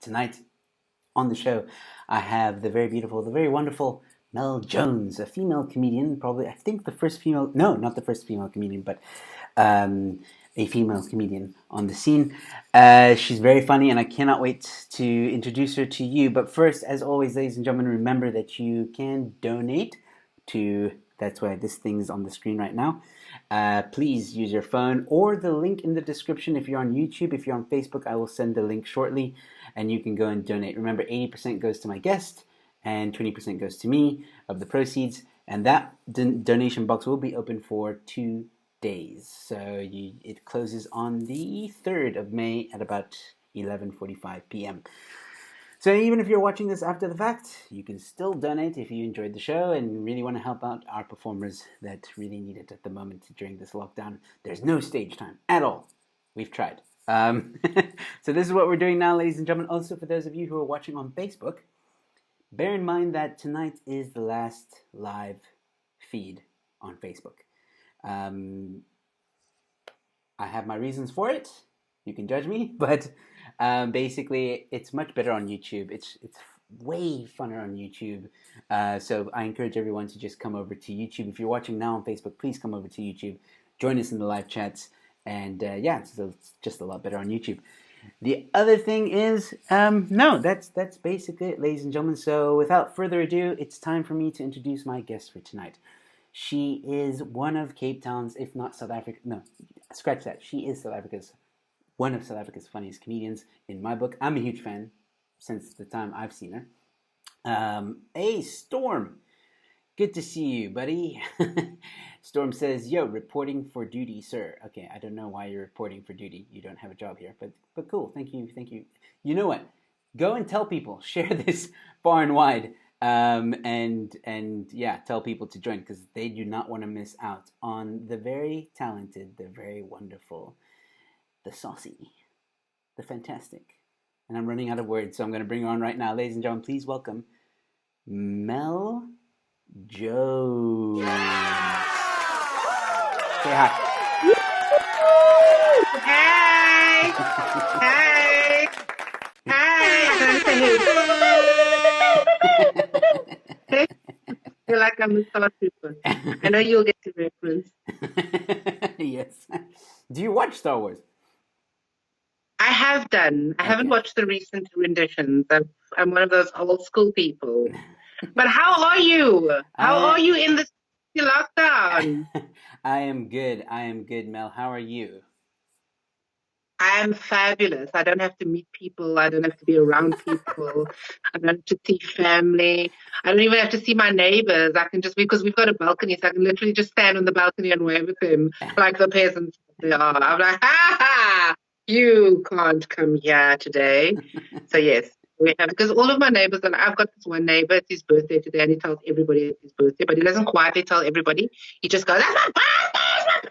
Tonight on the show, I have the very beautiful, the very wonderful Mel Jones, a female comedian, probably, I think the first female, no, not the first female comedian, but um, a female comedian on the scene. She's very funny, and I cannot wait to introduce her to you. But first, as always, ladies and gentlemen, remember that you can donate to, that's why this thing's on the screen right now. Please use your phone or the link in the description if you're on YouTube. If you're on Facebook, I will send the link shortly and you can go and donate. Remember, 80% goes to my guest and 20% goes to me of the proceeds. And that donation box will be open for 2 days. So it closes on the 3rd of May at about 11:45 p.m. So even if you're watching this after the fact, you can still donate if you enjoyed the show and really want to help out our performers that really need it at the moment during this lockdown. There's no stage time at all. We've tried. So this is what we're doing now, ladies and gentlemen. Also, for those of you who are watching on Facebook, bear in mind that tonight is the last live feed on Facebook. I have my reasons for it. You can judge me, but basically, it's much better on YouTube. It's way funner on YouTube. So I encourage everyone to just come over to YouTube. If you're watching now on Facebook, please come over to YouTube. Join us in the live chats. And it's just a lot better on YouTube. The other thing is, no, that's basically it, ladies and gentlemen. So without further ado, it's time for me to introduce my guest for tonight. She is one of Cape Town's, if not South Africa, no, scratch that. She is one of South Africa's funniest comedians in my book. I'm a huge fan since the time I've seen her. Hey, Storm. Good to see you, buddy. Storm says, yo, reporting for duty, sir. Okay, I don't know why you're reporting for duty. You don't have a job here, but cool. Thank you. You know what? Go and tell people. Share this far and wide. And yeah, tell people to join because they do not want to miss out on the very talented, the very wonderful, the saucy, the fantastic. And I'm running out of words, so I'm going to bring her on right now. Ladies and gentlemen, please welcome Mel Jones. Say hi. Hey! Hey! Hey! Hey! You're like I'm a Star Trooper. I know you'll get the reference. Yes. Do you watch Star Wars? I have done. I haven't watched the recent renditions. I'm one of those old school people. But how are you? How are you in this lockdown? I am good, Mel. How are you? I am fabulous. I don't have to meet people. I don't have to be around people. I don't have to see family. I don't even have to see my neighbors. I can just, because we've got a balcony, so I can literally just stand on the balcony and wave at them like the peasants they are. I'm like, ha ha, you can't come here today. So yes, we have, because all of my neighbors, and I've got this one neighbor, it's his birthday today, and he tells everybody it's his birthday, but he doesn't quietly tell everybody. He just goes, that's my birthday!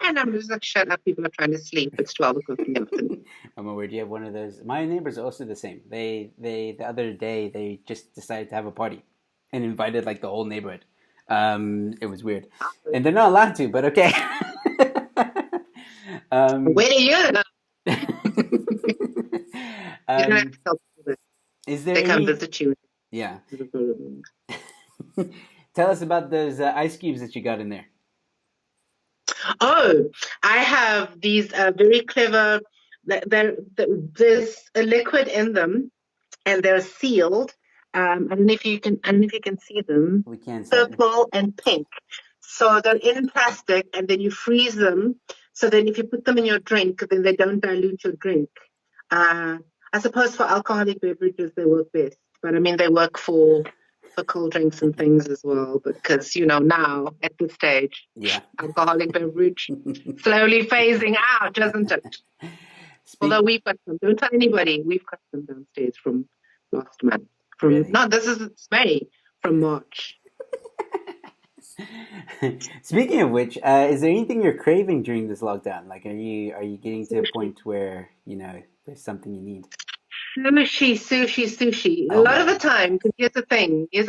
And I'm just like, shut up, people are trying to sleep. It's 12 o'clock in the afternoon. I'm aware. Do you have one of those? My neighbors are also the same. They the other day they just decided to have a party and invited like the whole neighborhood. It was weird, and they're not allowed to, but okay. Where do you live? You don't have to tell people that. Is there They come visit you. Yeah. Tell us about those ice cubes that you got in there. Oh, I have these very clever. There's a liquid in them, and they're sealed. I don't know if you can. I don't know if you can see them. We can. Purple and pink. So they're in plastic, and then you freeze them. So then, if you put them in your drink, then they don't dilute your drink. I suppose for alcoholic beverages they work best, but I mean they work for cold drinks and things as well, because now at this stage, alcoholic beverage slowly phasing out, doesn't it? Although we've got some, don't tell anybody, we've got some downstairs from last month. This is May, from March. Speaking of which, is there anything you're craving during this lockdown? Like, are you getting to a point where there's something you need? Sushi. A lot of the time, because here's the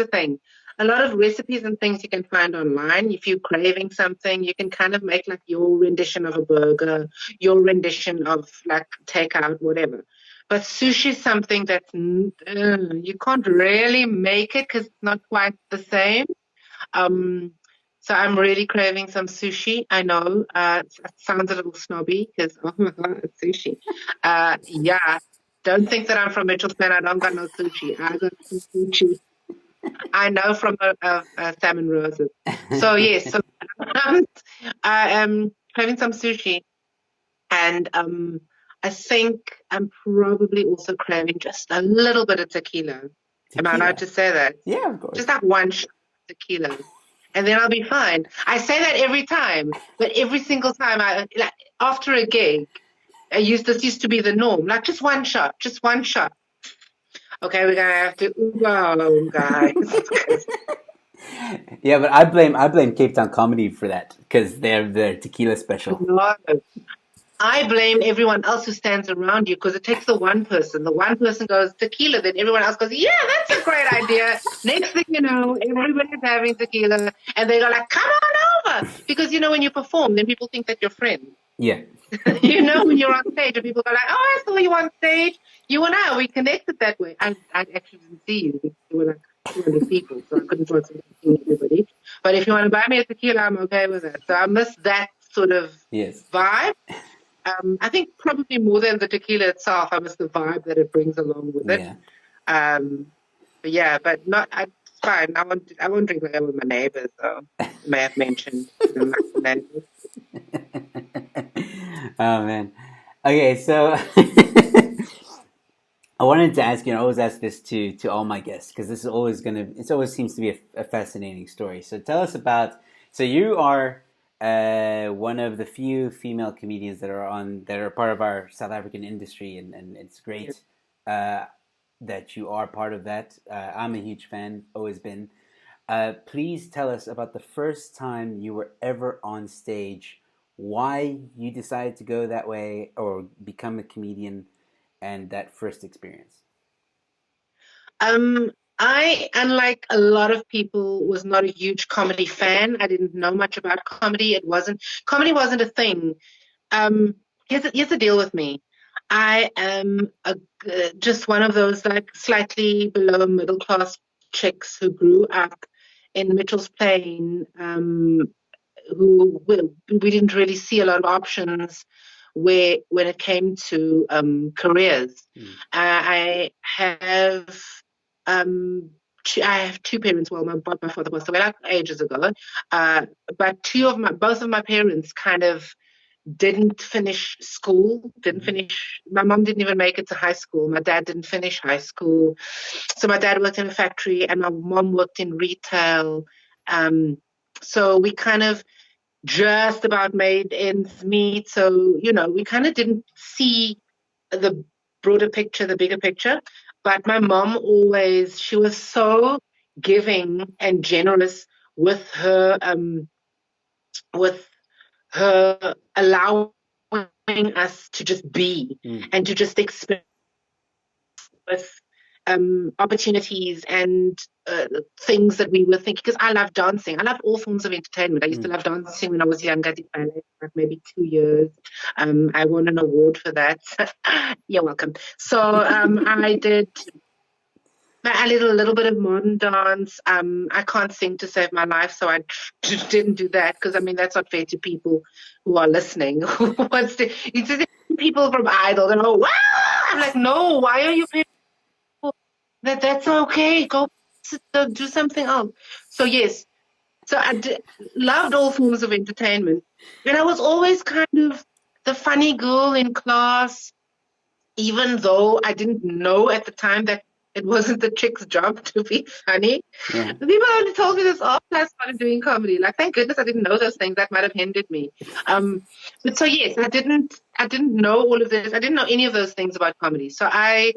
thing. A lot of recipes and things you can find online. If you're craving something, you can kind of make like your rendition of a burger, your rendition of like takeout, whatever. But sushi is something that's you can't really make it because it's not quite the same. Um, so I'm really craving some sushi. I know it sounds a little snobby because oh my God, it's sushi. Yeah, don't think that I'm from Mitchell's Plain. I don't got no sushi. I got some sushi. I know from salmon roses. So yes, so um, I am craving some sushi, and I think I'm probably also craving just a little bit of tequila. Am I allowed Tequila. to say that? Yeah, of course. Just like one shot of tequila, and then I'll be fine. I say that every time, but every single time I like after a gig, this used to be the norm. Like just one shot, just one shot. Okay, we're gonna have to Uber home, guys. 'Cause Yeah, but I blame Cape Town comedy for that because they're tequila special. no, I blame everyone else who stands around you because it takes the one person. The one person goes tequila, then everyone else goes, yeah, that's a great idea. Next thing you know, everybody's having tequila, and they go like, come on over, because when you perform, then people think that you're friends. Yeah, When you're on stage, and people go like, oh, I saw you on stage. You and I, we connected that way. I actually didn't see you. There were like 200 people, so I couldn't possibly see everybody. But if you want to buy me a tequila, I'm okay with it. So I miss that sort of yes, vibe. I think probably more than the tequila itself, I miss the vibe that it brings along with it. yeah. Um, but yeah, but not. It's fine. I won't drink like that with my neighbors, though. May have mentioned my neighbors. Oh man. Okay, so I wanted to ask you. I always ask this to all my guests because this is always gonna. It always seems to be a fascinating story. So tell us about. So you are one of the few female comedians that are part of our South African industry, and it's Yeah. great uh, that you are part of that. I'm a huge fan, always been. Please tell us about the first time you were ever on stage, why you decided to go that way or become a comedian, and that first experience. Um, I, unlike a lot of people, was not a huge comedy fan. I didn't know much about comedy. Comedy wasn't a thing. Here's the deal with me. I am just one of those like slightly below middle class chicks who grew up in Mitchell's Plain, who we didn't really see a lot of options where when it came to careers. Mm. I have I have two parents. Well, my father passed away like ages ago, but both of my parents kind of didn't finish school, didn't Mm. finish. My mom didn't even make it to high school. My dad didn't finish high school. So my dad worked in a factory and my mom worked in retail. Um, so we kind of just about made ends meet. So, we kind of didn't see the broader picture, the bigger picture. But my mom always, she was so giving and generous with with her allowing us to just be Mm. and to just experience with opportunities and things that we were thinking. Because I love dancing. I love all forms of entertainment. I used to Mm. love dancing when I was younger. I did ballet for like maybe 2 years. I won an award for that. You're welcome. So I did a little bit of modern dance. I can't sing to save my life, so I didn't do that because I mean that's not fair to people who are listening. Who wants to? It's just people from Idol. They go, "Wow!" I'm like, "No, why are you paying for that? That's okay. Go do something else." So yes, so loved all forms of entertainment, and I was always kind of the funny girl in class even though I didn't know at the time that it wasn't the chick's job to be funny. Yeah. People only told me this after I started doing comedy. Like, thank goodness I didn't know those things. That might have hindered me. But so yes, I didn't know all of this. I didn't know any of those things about comedy. So I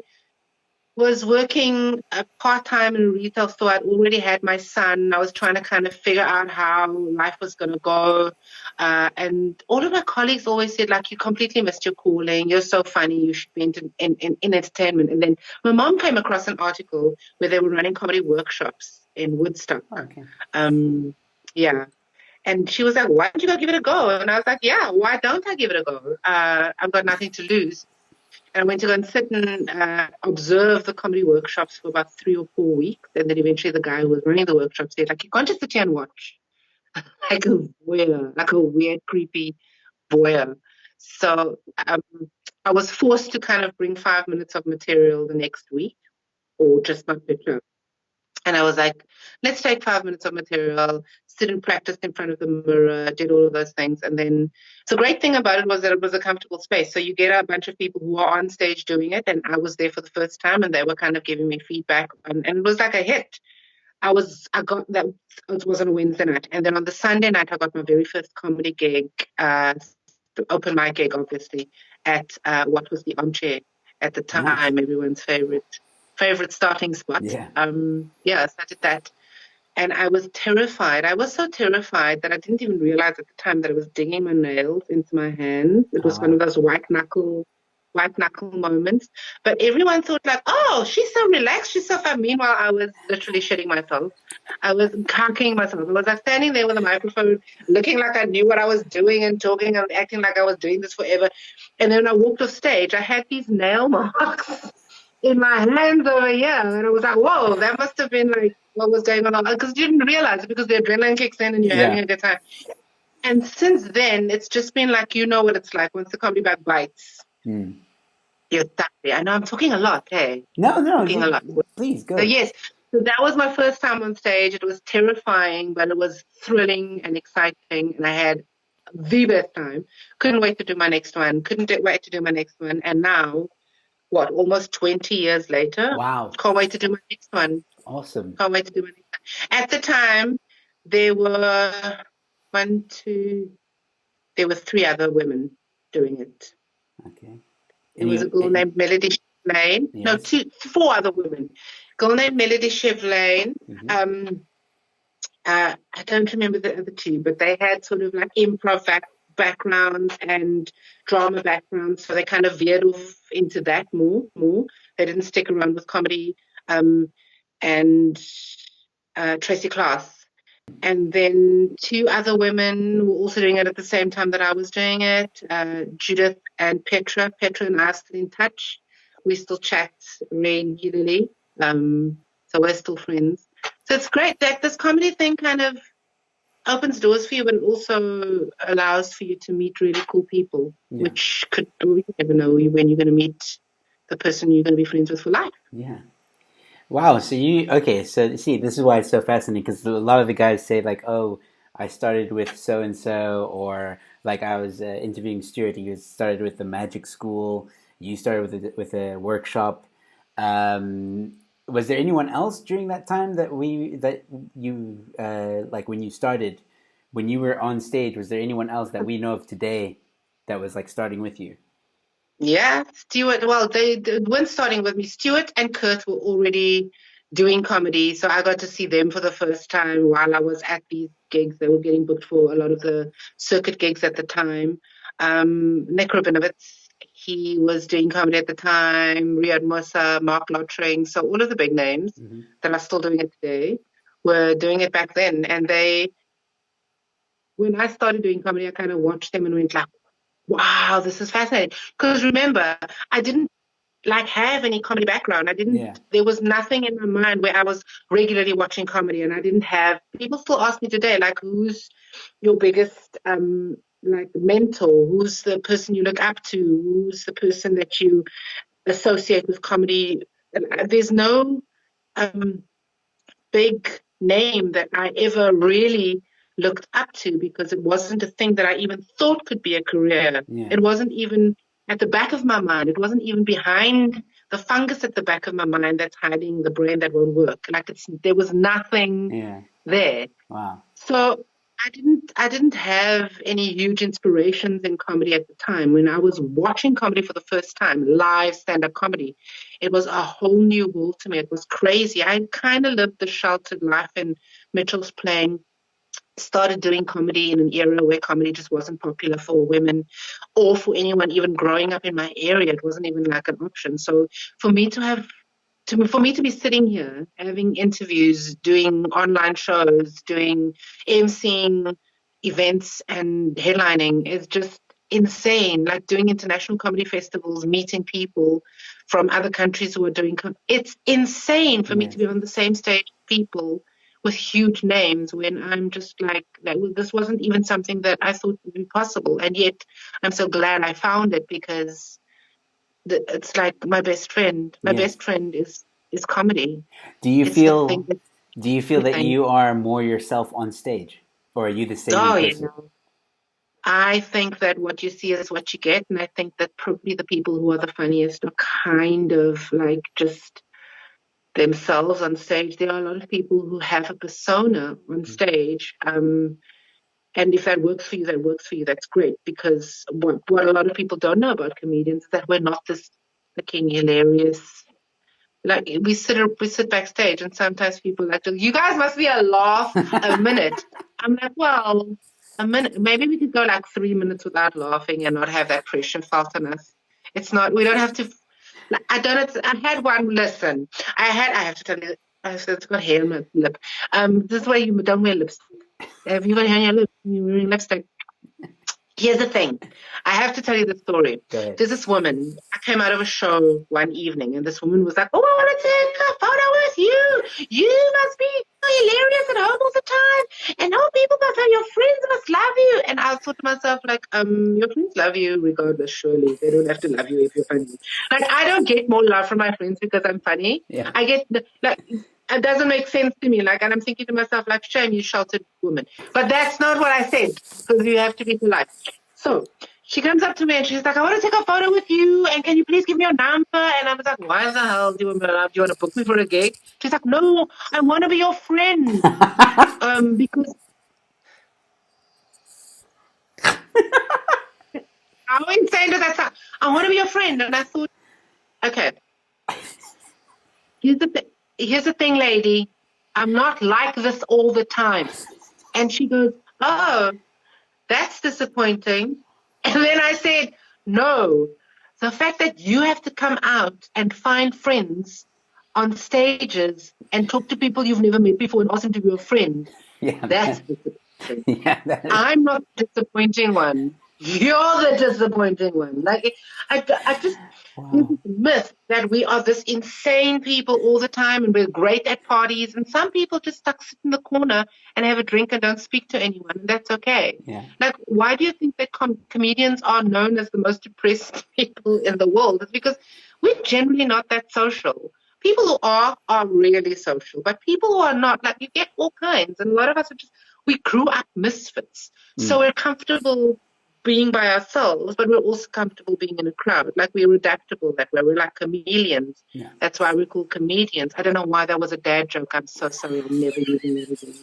was working part-time in a retail store. I'd already had my son. I was trying to kind of figure out how life was going to go. And all of my colleagues always said, like, you completely missed your calling. You're so funny. You should be in entertainment. And then my mom came across an article where they were running comedy workshops in Woodstock. Oh, okay. Um, yeah. And she was like, why don't you go give it a go? And I was like, yeah, why don't I give it a go? I've got nothing to lose. And I went to go and sit and observe the comedy workshops for about 3 or 4 weeks. And then eventually the guy who was running the workshop said, like, you can't just sit here and watch. Like a voyeur, like a weird, creepy voyeur. So I was forced to kind of bring 5 minutes of material the next week or just not picture. And I was like, let's take 5 minutes of material, sit and practice in front of the mirror, did all of those things. And then the great thing about it was that it was a comfortable space. So you get a bunch of people who are on stage doing it. And I was there for the first time and they were kind of giving me feedback. And it was like a hit. I got that, it was on a Wednesday night. And then on the Sunday night, I got my very first comedy gig, the open mic gig, obviously, at what was the Armchair at the Nice. time, everyone's favorite starting spot. Yeah. Yeah, so I did that. And I was terrified. I was so terrified that I didn't even realize at the time that I was digging my nails into my hands. It Oh, was one wow. of those white knuckle moments. But everyone thought like, oh, she's so relaxed, she's so fun. Meanwhile, I was literally shitting myself. I was cocking myself. I was like standing there with a microphone, looking like I knew what I was doing and talking and acting like I was doing this forever. And then when I walked off stage, I had these nail marks in my hands over here. And I was like, whoa, that must have been like what was going on. Because you didn't realize it because the adrenaline kicks in and you're having Yeah. a good time. And since then, it's just been like, you know what it's like once the comedy bag bites. Mm. You're stuck there. I know I'm talking a lot, hey? No, no, Talking a lot. please So go. yes, so that was my first time on stage. It was terrifying, but it was thrilling and exciting. And I had the best time. Couldn't wait to do my next one. Couldn't wait to do my next one. And now, what, almost 20 years later, Wow. can't wait to do my next one. Awesome. Can't wait to do my next one. At the time, there were one, two, there were three other women doing it. Okay. There was a girl named Melody Chevlane. No, Yes. four other women. A girl named Melody Chevlane. Mm-hmm. I don't remember the other two, but they had sort of like improv backgrounds and drama backgrounds, so they kind of veered off into that more. They didn't stick around with comedy. And Tracy Class. And then two other women were also doing it at the same time that I was doing it, Judith and Petra. Petra and I are still in touch. We still chat regularly. So we're still friends. So it's great that this comedy thing kind of opens doors for you, but it also allows for you to meet really cool people, Yeah. which you never know when you're going to meet the person you're going to be friends with for life. Yeah. Wow. Okay. So see, this is why it's so fascinating because a lot of the guys say like, oh, I started with so and so, or like I was interviewing Stuart. He started with the magic school. You started with a workshop. Um, was there anyone else during that time that you like when you started, when you were on stage? Was there anyone else that we know of today that was like starting with you? Yeah, Stuart. Well, they weren't starting with me. Stuart and Kurt were already doing comedy, so I got to see them for the first time while I was at these gigs. They were getting booked for a lot of the circuit gigs at the time. Nick Rabinowitz, he was doing comedy at the time. Riyad Musa, Mark Lottering, so all of the big names Hmm. that are still doing it today were doing it back then. And when I started doing comedy, I kind of watched them and went like, wow, this is fascinating. Because remember, I didn't like have any comedy background. Yeah. There was nothing in my mind where I was regularly watching comedy and I didn't have, people still ask me today, like, who's your biggest, like mentor? Who's the person you look up to? Who's the person that you associate with comedy? And there's no, um, big name that I ever really looked up to because it wasn't a thing that I even thought could be a career. Yeah. It wasn't even at the back of my mind. It wasn't even behind the fungus at the back of my mind that's hiding the brain that won't work. Like there was nothing Yeah. there. Wow. So I didn't have any huge inspirations in comedy at the time. When I was watching comedy for the first time, live stand-up comedy, it was a whole new world to me. It was crazy. I kind of lived the sheltered life in Mitchell's Plain, started doing comedy in an era where comedy just wasn't popular for women or for anyone even growing up in my area. It wasn't even like an option. So for me to have for me to be sitting here having interviews, doing online shows, doing emceeing events and headlining is just insane, like doing international comedy festivals, meeting people from other countries who are doing it's insane for me to Yes. be on the same stage with people with huge names when I'm just like this wasn't even something that I thought would be possible, and yet I'm so glad I found it because it's like my best friend. My Yes. best friend is comedy. Do you It's the thing feel that do you feel that everything. you are more yourself on stage, or are you the same in Oh yeah. person? I think that what you see is what you get, and I think that probably the people who are the funniest are kind of like just themselves on stage. There are a lot of people who have a persona on stage, and if that works for you, that works for you. That's great because what a lot of people don't know about comedians is that we're not this fucking hilarious. Like we sit backstage, and sometimes people like, you guys must be a laugh a minute. I'm like, well, a minute. Maybe we could go like 3 minutes without laughing and not have that pressure felt on us. It's not. We don't have to. Like, I don't. I had one. Listen, I have to tell you. It's got hair on my lip. This is why you don't wear lipstick. Have you got hair on your lip? You're wearing lipstick. Here's the thing. I have to tell you the story. Go ahead. There's this woman. I came out of a show one evening, and this woman was like, "Oh, I want to take a photo with you. You must be hilarious at home all the time, and all people must have your friends must love you." And I thought to myself, like, your friends love you regardless. Surely they don't have to love you if you're funny. Like, I don't get more love from my friends because I'm funny. Yeah. I get like. It doesn't make sense to me. Like, and I'm thinking to myself, like, shame, you sheltered woman. But that's not what I said because you have to be polite. So she comes up to me and she's like, I want to take a photo with you. And can you please give me your number? And I was like, why the hell do you want me to love? Do you want to book me for a gig? She's like, no, I want to be your friend. Because how insane does that sound? I want to be your friend. And I thought, okay, here's the, th- here's the thing, lady. I'm not like this all the time. And she goes, oh, that's disappointing. And then I said, no, the fact that you have to come out and find friends on stages and talk to people you've never met before and ask them to be your friend, Yeah. that's disappointing. Yeah. I'm not the disappointing one. You're the disappointing one. Like, I just, there's Wow. this myth that we are this insane people all the time and we're great at parties. And some people just stuck sit in the corner and have a drink and don't speak to anyone. And that's okay. Yeah. Like, why do you think that comedians are known as the most depressed people in the world? It's because we're generally not that social. People who are really social, but people who are not, like, you get all kinds. And a lot of us are just, we grew up misfits. So Mm. we're comfortable being by ourselves, but we're also comfortable being in a crowd. Like, we're adaptable that way. We're like chameleons. Yeah. That's why we're called comedians. I don't know why that was a dad joke. I'm so sorry. I'm never using that again.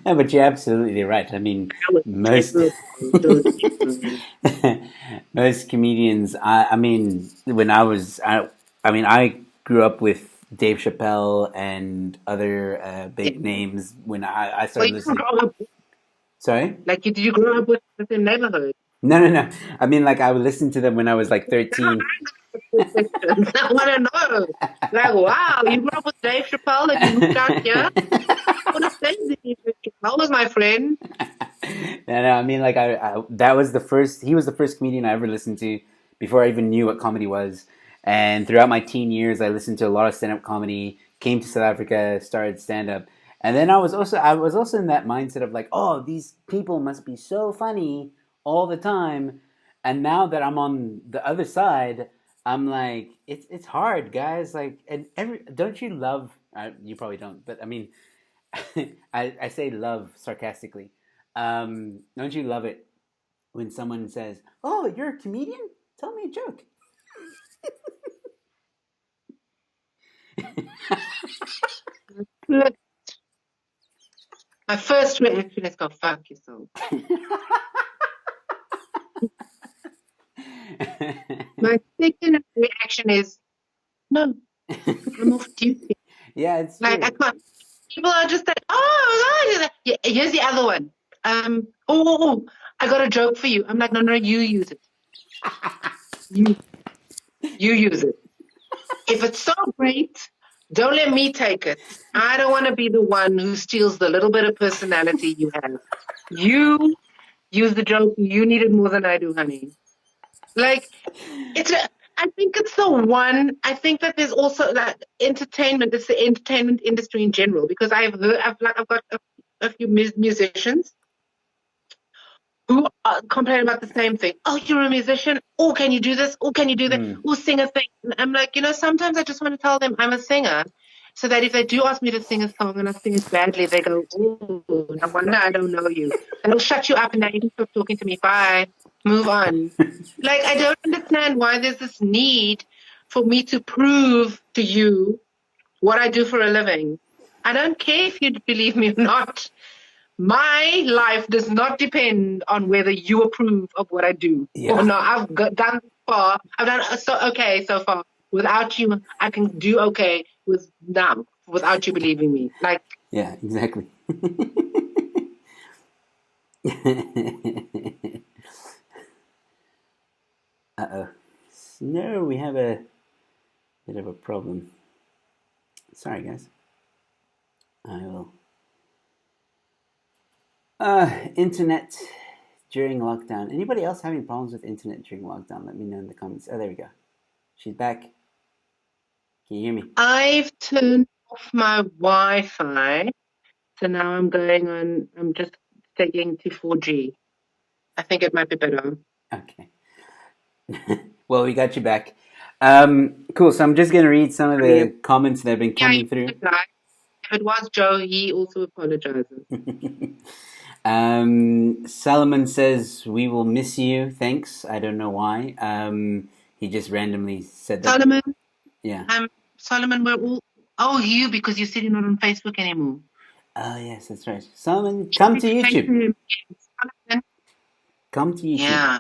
No, but you're absolutely right. I mean, That was most terrible. Don't even. most comedians. I mean, when I mean, I grew up with Dave Chappelle and other Yeah. big names when I Well, started you didn't listening. grow up, Sorry? like, did you grow up with the neighborhood? No, no, no. I mean, like I would listen to them when I was like Now 13. I got the questions. I want to know. Like, wow, you grew up with Dave Chappelle and you moved out here? What a thing, Dave Chappelle was my friend. No, no, I mean, like that was the first. He was the first comedian I ever listened to before I even knew what comedy was. And throughout my teen years, I listened to a lot of stand-up comedy. Came to South Africa, started stand-up, and then I was also in that mindset of like, oh, these people must be so funny all the time. And now that I'm on the other side, I'm like, it's hard, guys. Like, and don't you love? You probably don't, but I mean, I say love sarcastically. Don't you love it when someone says, "Oh, you're a comedian? Tell me a joke." Look, my first reaction is go fuck yourself. My second reaction is no, I'm off duty. Yeah, it's Like, I true. can't. People are just like, oh, yeah, here's the other one. I got a joke for you. I'm like, no, no, you use it. You you use it. If it's so great, don't let me take it. I don't want to be the one who steals the little bit of personality you have. You use the joke. You need it more than I do, honey. Like, I think it's the one. I think that there's also like entertainment. It's the entertainment industry in general because I've got a few musicians who complain about the same thing. Oh, you're a musician. Oh, can you do this? Oh, can you do that? Mm. Oh, sing a thing. And I'm like, sometimes I just want to tell them I'm a singer, so that if they do ask me to sing a song and I sing it badly, they go, oh, no wonder I don't know you. That'll shut you up and now you can stop talking to me. Bye. Move on. Like, I don't understand why there's this need for me to prove to you what I do for a living. I don't care if you believe me or not. My life does not depend on whether you approve of what I do or Yeah. not. Done far. I've done so okay so far. Without you, I can do okay with now. Without you believing me, like Yeah, exactly. Uh-oh. No, we have a bit of a problem. Sorry, guys. I will. Internet during lockdown. Anybody else having problems with internet during lockdown? Let me know in the comments. Oh, there we go. She's back. Can you hear me? I've turned off my Wi-Fi, so now I'm going on. I'm just taking to 4G. I think it might be better. Okay. Well, we got you back. Cool. So I'm just going to read some of Yeah, the comments that have been yeah. coming through. If it was Joe, he also apologizes. Solomon says, "We will miss you. Thanks. I don't know why. He just randomly said that. Solomon, Yeah. Solomon, we're all. Oh, you because you said you're not on Facebook anymore. Oh, yes, that's right. Solomon, come to YouTube. Solomon, Come to YouTube. yeah,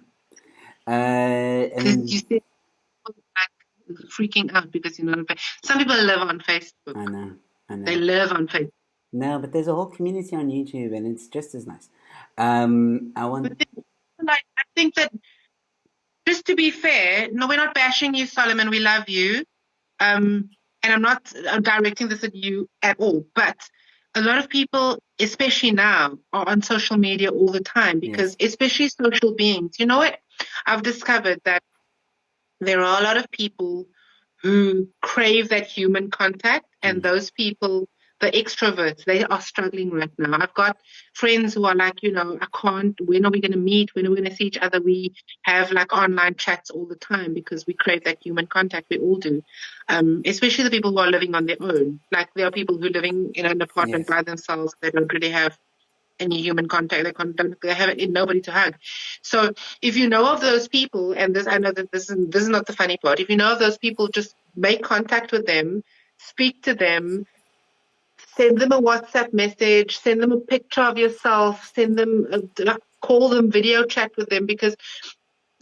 because you And said like freaking out because you're not on Facebook. Some people live on Facebook. I know, I They know. live on Facebook. No, but there's a whole community on YouTube, and it's just as nice. I But want. then, like, I think that just to be fair, no, we're not bashing you, Solomon. We love you. And I'm not directing this at you at all, but a lot of people, especially now, are on social media all the time because, Yes. especially social beings, you know what? I've discovered that there are a lot of people who crave that human contact, and Mm. those people, the extroverts, they are struggling right now. I've got friends who are like, I can't, when are we going to meet? When are we going to see each other? We have like online chats all the time because we crave that human contact. We all do. Especially the people who are living on their own. Like there are people who are living in an apartment Yes. by themselves. They don't really have any human contact. They have nobody to hug. So if you know of those people, and this I know that this is not the funny part. If you know of those people, just make contact with them, speak to them, send them a WhatsApp message, send them a picture of yourself, send them call them, video chat with them because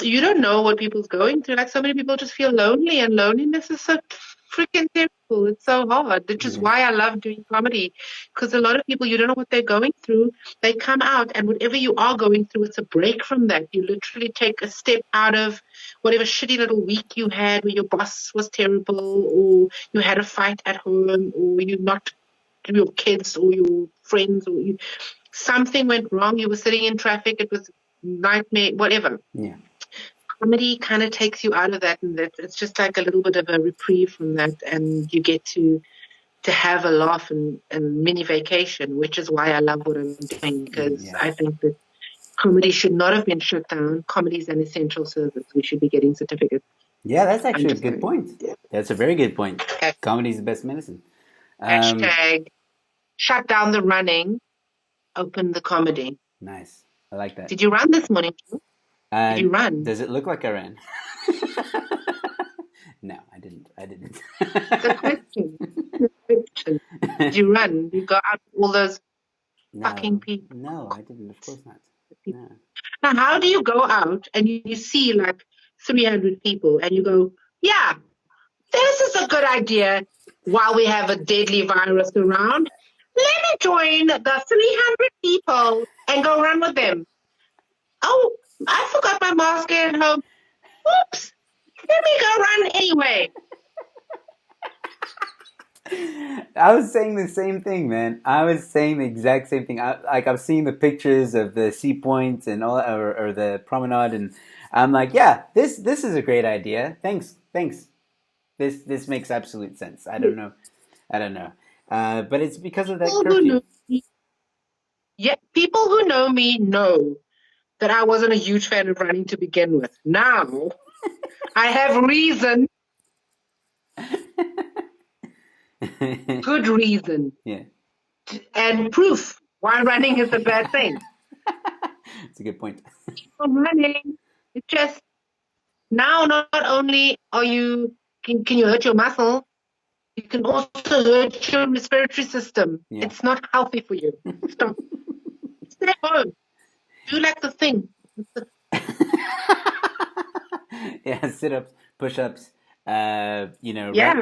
you don't know what people's going through. Like so many people just feel lonely, and loneliness is so freaking terrible. It's so hard. Which is It is. why I love doing comedy, because a lot of people you don't know what they're going through. They come out, and whatever you are going through, it's a break from that. You literally take a step out of whatever shitty little week you had, where your boss was terrible, or you had a fight at home, or you not your kids or your friends, or something went wrong. You were sitting in traffic. It was nightmare, whatever. Yeah. Comedy kind of takes you out of that, and that it's just like a little bit of a reprieve from that, and you get to have a laugh and mini vacation, which is why I love what I'm doing because Yeah. I think that comedy should not have been shut down. Comedy is an essential service. We should be getting certificates. Yeah, that's I'm actually a just good saying. point. That's a very good point. Comedy is the best medicine. Um, Hashtag shut down the running, open the comedy. nice. I like that. Did you run this morning? Did Uh, you run? does it look like I ran? No, I didn't. I didn't. The question. The question. Did you run? You go out with all those fucking No, people. no, I didn't. Of course not. No. Now, how do you go out and you see like 300 people and you go, yeah, this is a good idea while we have a deadly virus around. Let me join the 300 people and go run with them. Oh, I forgot my mask at home. Oops, let me go run anyway. I was saying the same thing, man. I was saying the exact same thing. I've seen the pictures of the sea points and all, or the promenade, and I'm like, yeah, this is a great idea. Thanks, thanks. This makes absolute sense. I don't know, but it's because of that People who curfew. know me, yeah, people who know me know that I wasn't a huge fan of running to begin with. Now I have reason, good reason, Yeah, and proof why running is a bad thing. it's a good point. I'm running. It's just now not only are you can you hurt your muscle, you can also hurt your respiratory system. Yeah. It's not healthy for you. Stop. Stay home. Do like the thing. Yeah, sit ups, push ups. Yeah.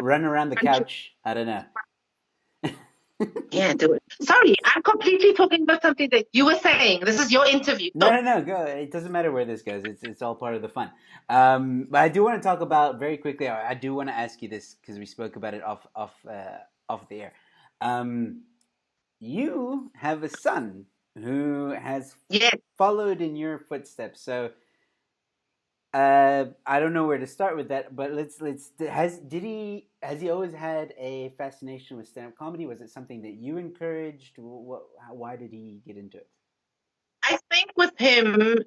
Run around the couch. I don't know. Yeah, do it. Sorry, I'm completely talking about something that you were saying. This is your interview. No, So, no, no. Go. It doesn't matter where this goes. It's all part of the fun. But I do want to talk about very quickly. I do want to ask you this because we spoke about it off the air. Um, you have a son who has yeah, followed in your footsteps. So I don't know where to start with that, but let's has he always had a fascination with stand up comedy? Was it something that you encouraged? Why did he get into it? I think with him,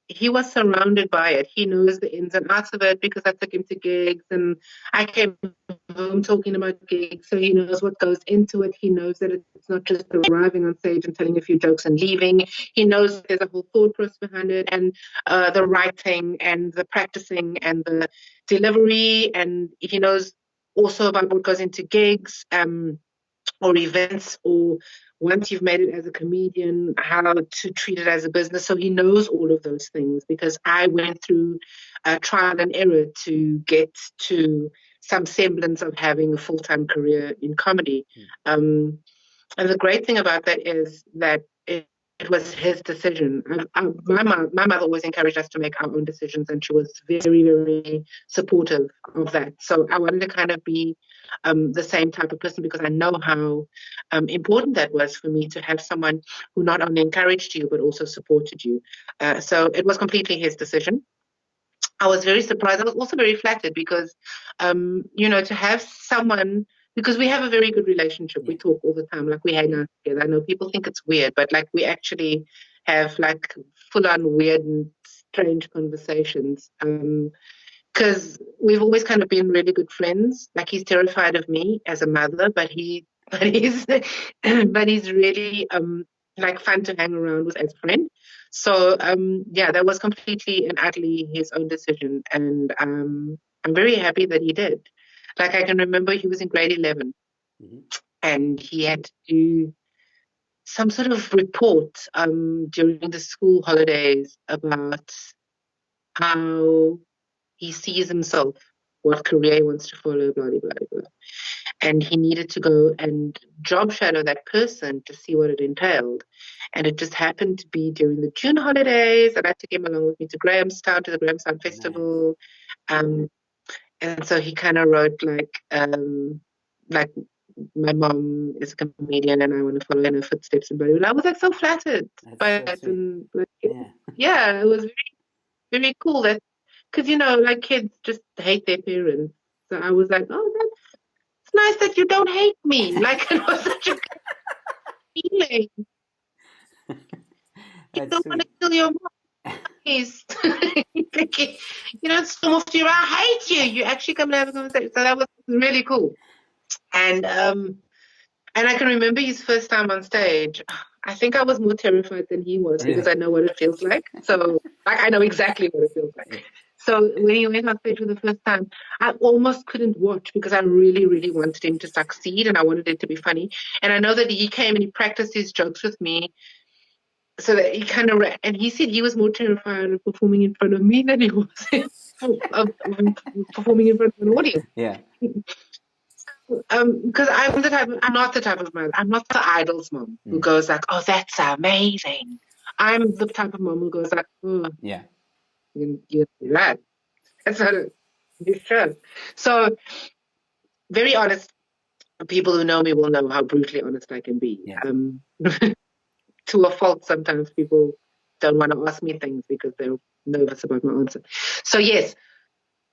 he was surrounded by it. He knows the ins and outs of it because I took him to gigs and I came home talking about gigs. So he knows what goes into it. He knows that it's not just arriving on stage and telling a few jokes and leaving. He knows there's a whole thought process behind it and the writing and the practicing and the delivery. And he knows also about what goes into gigs. Or events, or once you've made it as a comedian, how to treat it as a business. So he knows all of those things because I went through trial and error to get to some semblance of having a full time career in comedy. Um, and the great thing about that is that it was his decision. My mother always encouraged us to make our own decisions, and she was very, very supportive of that. So I wanted to kind of be the same type of person because I know how important that was for me to have someone who not only encouraged you but also supported you. So it was completely his decision. I was very surprised. I was also very flattered because, to have someone, because we have a very good relationship. Yeah. We talk all the time, like we hang out together. I know people think it's weird, but like we actually have like full on weird and strange conversations. Because we've always kind of been really good friends. Like he's terrified of me as a mother, but he's, but he's really like fun to hang around with as a friend. So yeah, that was completely and utterly his own decision, and I'm very happy that he did. Like I can remember he was in grade 11, Hmm. and he had to do some sort of report during the school holidays about how he sees himself, what career he wants to follow, blah, blah, blah, blah. And he needed to go and job shadow that person to see what it entailed. And it just happened to be during the June holidays, and I took him along with me to Grahamstown, to the Grahamstown Nice. Festival. Um, and so he kind of wrote like my mom is a comedian and I want to follow in her footsteps and blah, blah, blah. I was like so flattered That's by so it. sweet. And like, Yeah. yeah, it was very cool that because like kids just hate their parents. So I was like, oh, that's nice that you don't hate me. Like it was such a good feeling. You That's don't want to sweet. kill your mom. Please. You don't storm off to your I hate you. You actually come and have a conversation. So that was really cool. And I can remember his first time on stage. I think I was more terrified than he was because Really. I know what it feels like. So I know exactly what it feels like. Yeah. So when he went on stage for the first time, I almost couldn't watch because I really, really wanted him to succeed and I wanted it to be funny. And I know that he came and he practiced his jokes with me so that he kind of, and he said he was more terrified of performing in front of me than he was of performing in front of an audience. Yeah. Because I'm not the type of mom. I'm not the idol's mom who Mm. goes like, "Oh, that's amazing." I'm the type of mom who goes like, "Oh, Yeah. you're right. That's not a, you sure." So very honest. people who know me will know how brutally honest I can be. Yes. To a fault, sometimes people don't want to ask me things because they're nervous about my answer. So yes.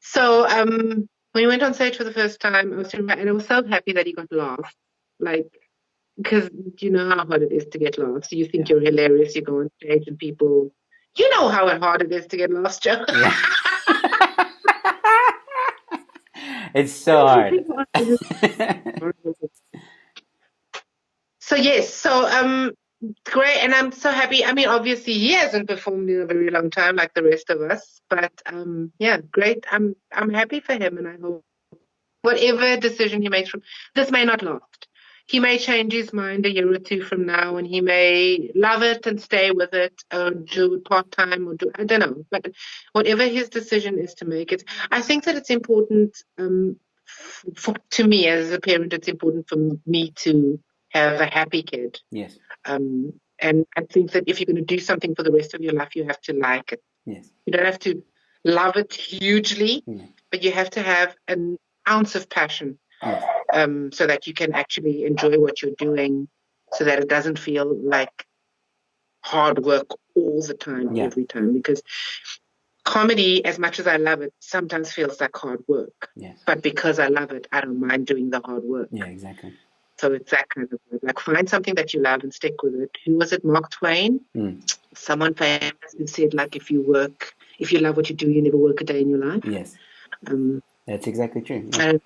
So when we went on stage for the first time, and I was so happy that he got laughs. Like, because you know how hard it is to get laughs. You think Yeah. you're hilarious, you go on stage and people, you know how hard it is to get laughs, Joe. Yeah. It's so hard. People are horrible. So yes, so great, and I'm so happy. I mean, obviously he hasn't performed in a very long time like the rest of us, but yeah, great. I'm happy for him, and I hope whatever decision he makes from this may not last. He may change his mind a year or two from now, and he may love it and stay with it, or do it part time, or do I don't know. But whatever his decision is to make it, I think that it's important. To me as a parent, it's important for me to have a happy kid. Yes. And I think that if you're going to do something for the rest of your life, you have to like it. Yes. You don't have to love it hugely, Yeah. but you have to have an ounce of passion, Yes. so that you can actually enjoy what you're doing, so that it doesn't feel like hard work all the time, Yeah. every time. Because comedy, as much as I love it, sometimes feels like hard work. Yes. But because I love it, I don't mind doing the hard work. Yeah, exactly. So it's that kind of work. Like, find something that you love and stick with it. Who was it? Mark Twain? Mm. Someone famous who said, like, if you love what you do, you never work a day in your life. Yes. Um, That's exactly true. Yeah. I don't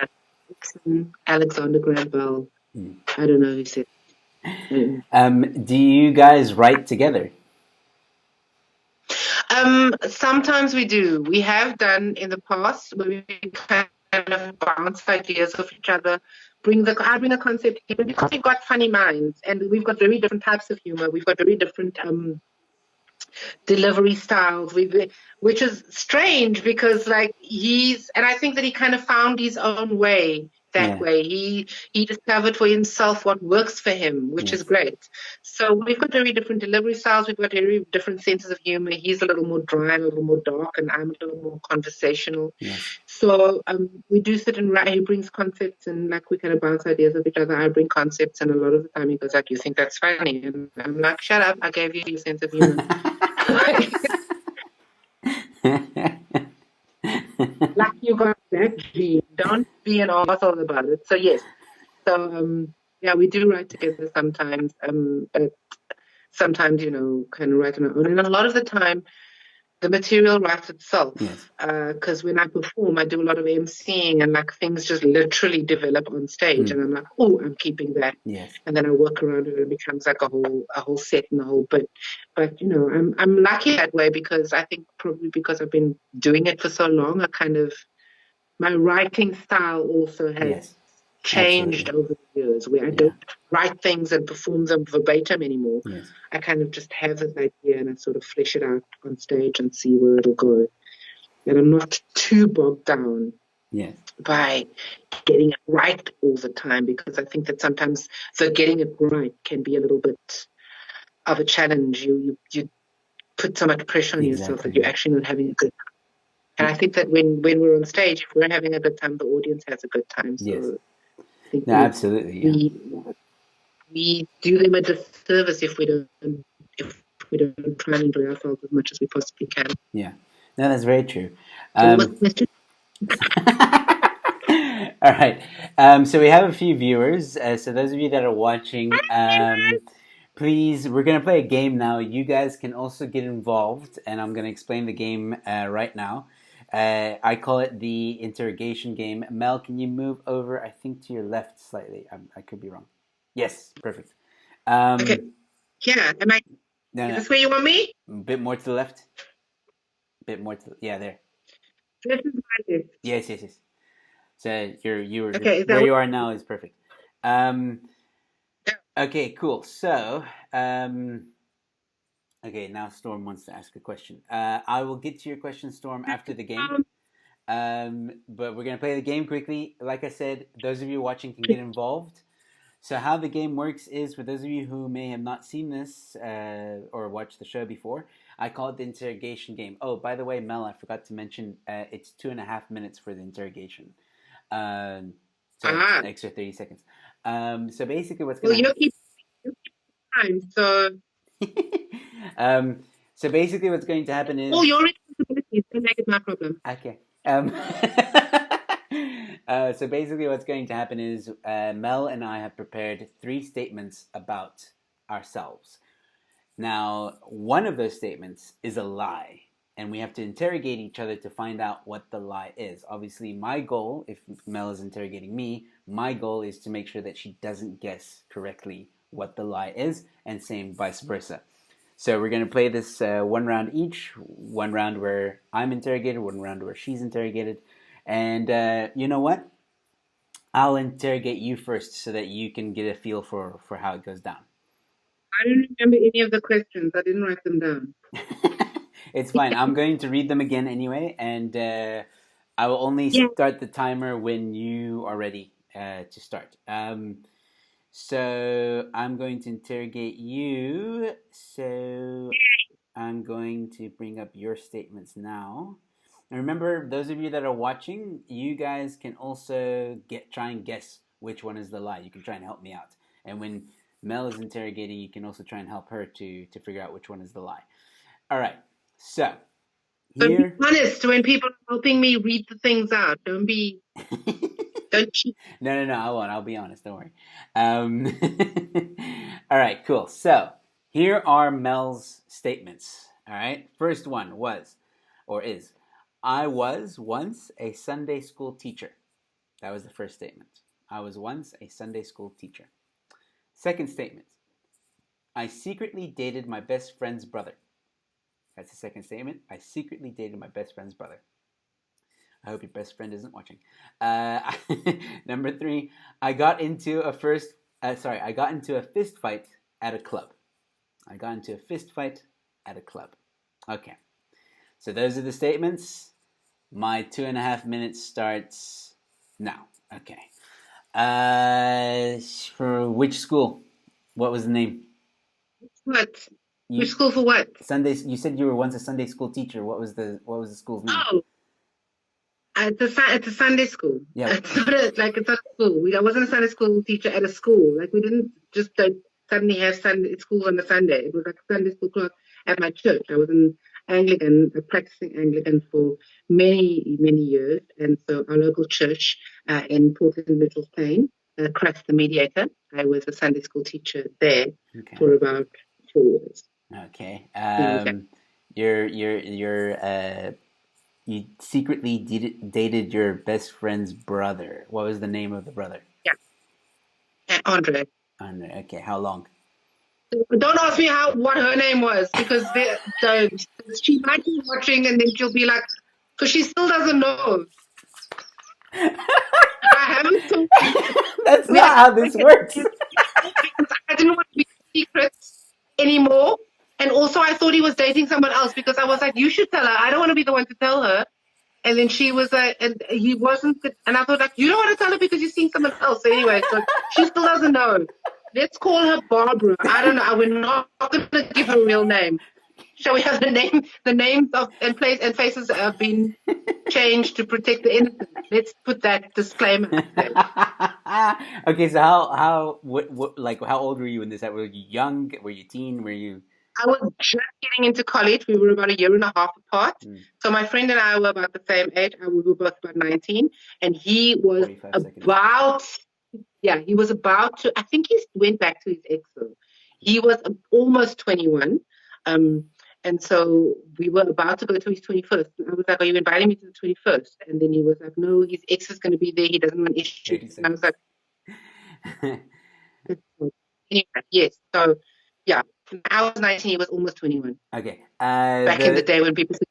know. Alexander Graham Bell. Mm. I don't know who said. Do you guys write together? Sometimes we do. We have done in the past where we kind of bounce ideas off each other. I bring a concept here because we've got funny minds and we've got very different types of humor. We've got very different delivery styles, which is strange because like and I think that he kind of found his own way that Yeah. way. He discovered for himself what works for him, which is Yes. great. So we've got very different delivery styles. We've got very different senses of humor. He's a little more dry and a little more dark, and I'm a little more conversational. Yes. So we do sit and write. He brings concepts, and like we kind of bounce ideas of each other. I bring concepts, and a lot of the time he goes like, "You think that's funny?" And I'm like, "Shut up! I gave you your sense of humor." Like, you got that gene. Don't be an asshole about it. So yes. So yeah, we do write together sometimes. But sometimes, kind of write on our own. And a lot of the time the material writes itself. Yes. Because when I perform, I do a lot of emceeing and like things just literally develop on stage, Mm. and I'm like, oh, I'm keeping that, Yes. and then I work around it and it becomes like a whole set and a whole bit. But I'm lucky that way because I think probably because I've been doing it for so long, my writing style also has Yes. changed Absolutely. over the years, where I Yeah. don't write things and perform them verbatim anymore. Yes. I kind of just have this idea and I sort of flesh it out on stage and see where it'll go. And I'm not too bogged down Yes. by getting it right all the time, because I think that sometimes the getting it right can be a little bit of a challenge. You put so much pressure on yourself Exactly. that you're actually not having a good time. And I think that when we're on stage, if we're having a good time, the audience has a good time. Yes. So I think No, absolutely. Yeah. we we do them a disservice if we don't try and enjoy ourselves as much as we possibly can. Yeah. No, that's very true. So what was Um, the question? all right. So we have a few viewers. So those of you that are watching, please, we're going to play a game now. You guys can also get involved, and I'm going to explain the game right now. I call it the interrogation game. Mel, can you move over, I think, to your left slightly? I could be wrong. Yes, perfect. Okay. Yeah. No, Is no, this where you want me? a bit more to the left. A bit more to yeah, there. This is my list. Yes, yes, yes. So you're Okay. Is where that what? you are now is perfect. Um, Yeah. okay, cool. So, okay, now Storm wants to ask a question. I will get to your question, Storm, after the game. But we're gonna play the game quickly. Like I said, those of you watching can get involved. So how the game works is, for those of you who may have not seen this or watched the show before, I call it the interrogation game. Oh, by the way, Mel, I forgot to mention, it's 2.5 minutes for the interrogation. Uh, So Ah, extra 30 seconds. So basically what's well, going to you keep time, so um, so basically what's going to happen all is your responsibilities. Don't make it my problem. okay. So basically what's going to happen is Mel and I have prepared three statements about ourselves. Now, one of those statements is a lie, and we have to interrogate each other to find out what the lie is. Obviously, my goal, if Mel is interrogating me, my goal is to make sure that she doesn't guess correctly what the lie is, and same vice versa. So we're going to play this one round each, one round where I'm interrogated, one round where she's interrogated. And you know what? I'll interrogate you first so that you can get a feel for how it goes down. I don't remember any of the questions. I didn't write them down. It's fine. I'm going to read them again anyway, and I will only Yeah. start the timer when you are ready to start. So I'm going to interrogate you. So I'm going to bring up your statements now. And remember, those of you that are watching, you guys can also try and guess which one is the lie. You can try and help me out. And when Mel is interrogating, you can also try and help her to figure out which one is the lie. All right. So But be here. honest when people are helping me read the things out. Don't cheat. No, I won't. I'll be honest. Don't worry. Um, all right, cool. So here are Mel's statements. All right. First one was, or is, I was once a Sunday school teacher. That was the first statement. I was once a Sunday school teacher. Second statement, I secretly dated my best friend's brother. That's the second statement. I secretly dated my best friend's brother. I hope your best friend isn't watching. Uh, number three, I got into a first. I got into a fist fight at a club. I got into a fist fight at a club. Okay, so those are the statements. My 2.5 minutes starts now. Okay. For which school? What was the name? What? Which You school for what? Sundays. You said you were once a Sunday school teacher. What was the school's name? Oh, it's a Sunday school. Yeah. It's not a school. I wasn't a Sunday school teacher at a school. Like we didn't just suddenly have Sunday schools on a Sunday. It was like a Sunday school class at my church. I was an Anglican, a practicing Anglican for many, many years, and so our local church in Portland Mitchell's Plain, Christ the Mediator. I was a Sunday school teacher there Okay. for about 4 years. Okay. When I was You secretly dated your best friend's brother. What was the name of the brother? yeah, Andre. Andre. Okay. How long? Don't ask me what her name was because she might be watching and then she'll be like, because she still doesn't know. I haven't told her. That's We not had how to this break it works. because I didn't want to be secrets anymore. And also, I thought he was dating someone else because I was like, you should tell her. I don't want to be the one to tell her. And then she was like, and he wasn't. And I thought, like, you don't want to tell her because you've seen someone else. So anyway, so she still doesn't know. Let's call her Barbara. I don't know. We're not going to give her a real name. Shall we have the names of and place and faces have been changed to protect the innocent? Let's put that disclaimer out there. Okay. So what like how old were you in this? Were you young? Were you teen? Were you? I was just getting into college. We were about a year and a half apart. Hmm, So my friend and I were about the same age. We were both about 19. And he was 45 seconds. about, yeah, he was about to, I think he went back to his ex though. He was almost 21. Um, and so we were about to go to his 21st. And I was like, are you inviting me to the 21st? And then he was like, no, his ex is going to be there. He doesn't want issues. 30 And I was like, seconds. anyway, yes. So, yeah, I was 19. He was almost 21. Okay. Back in the The day when people said,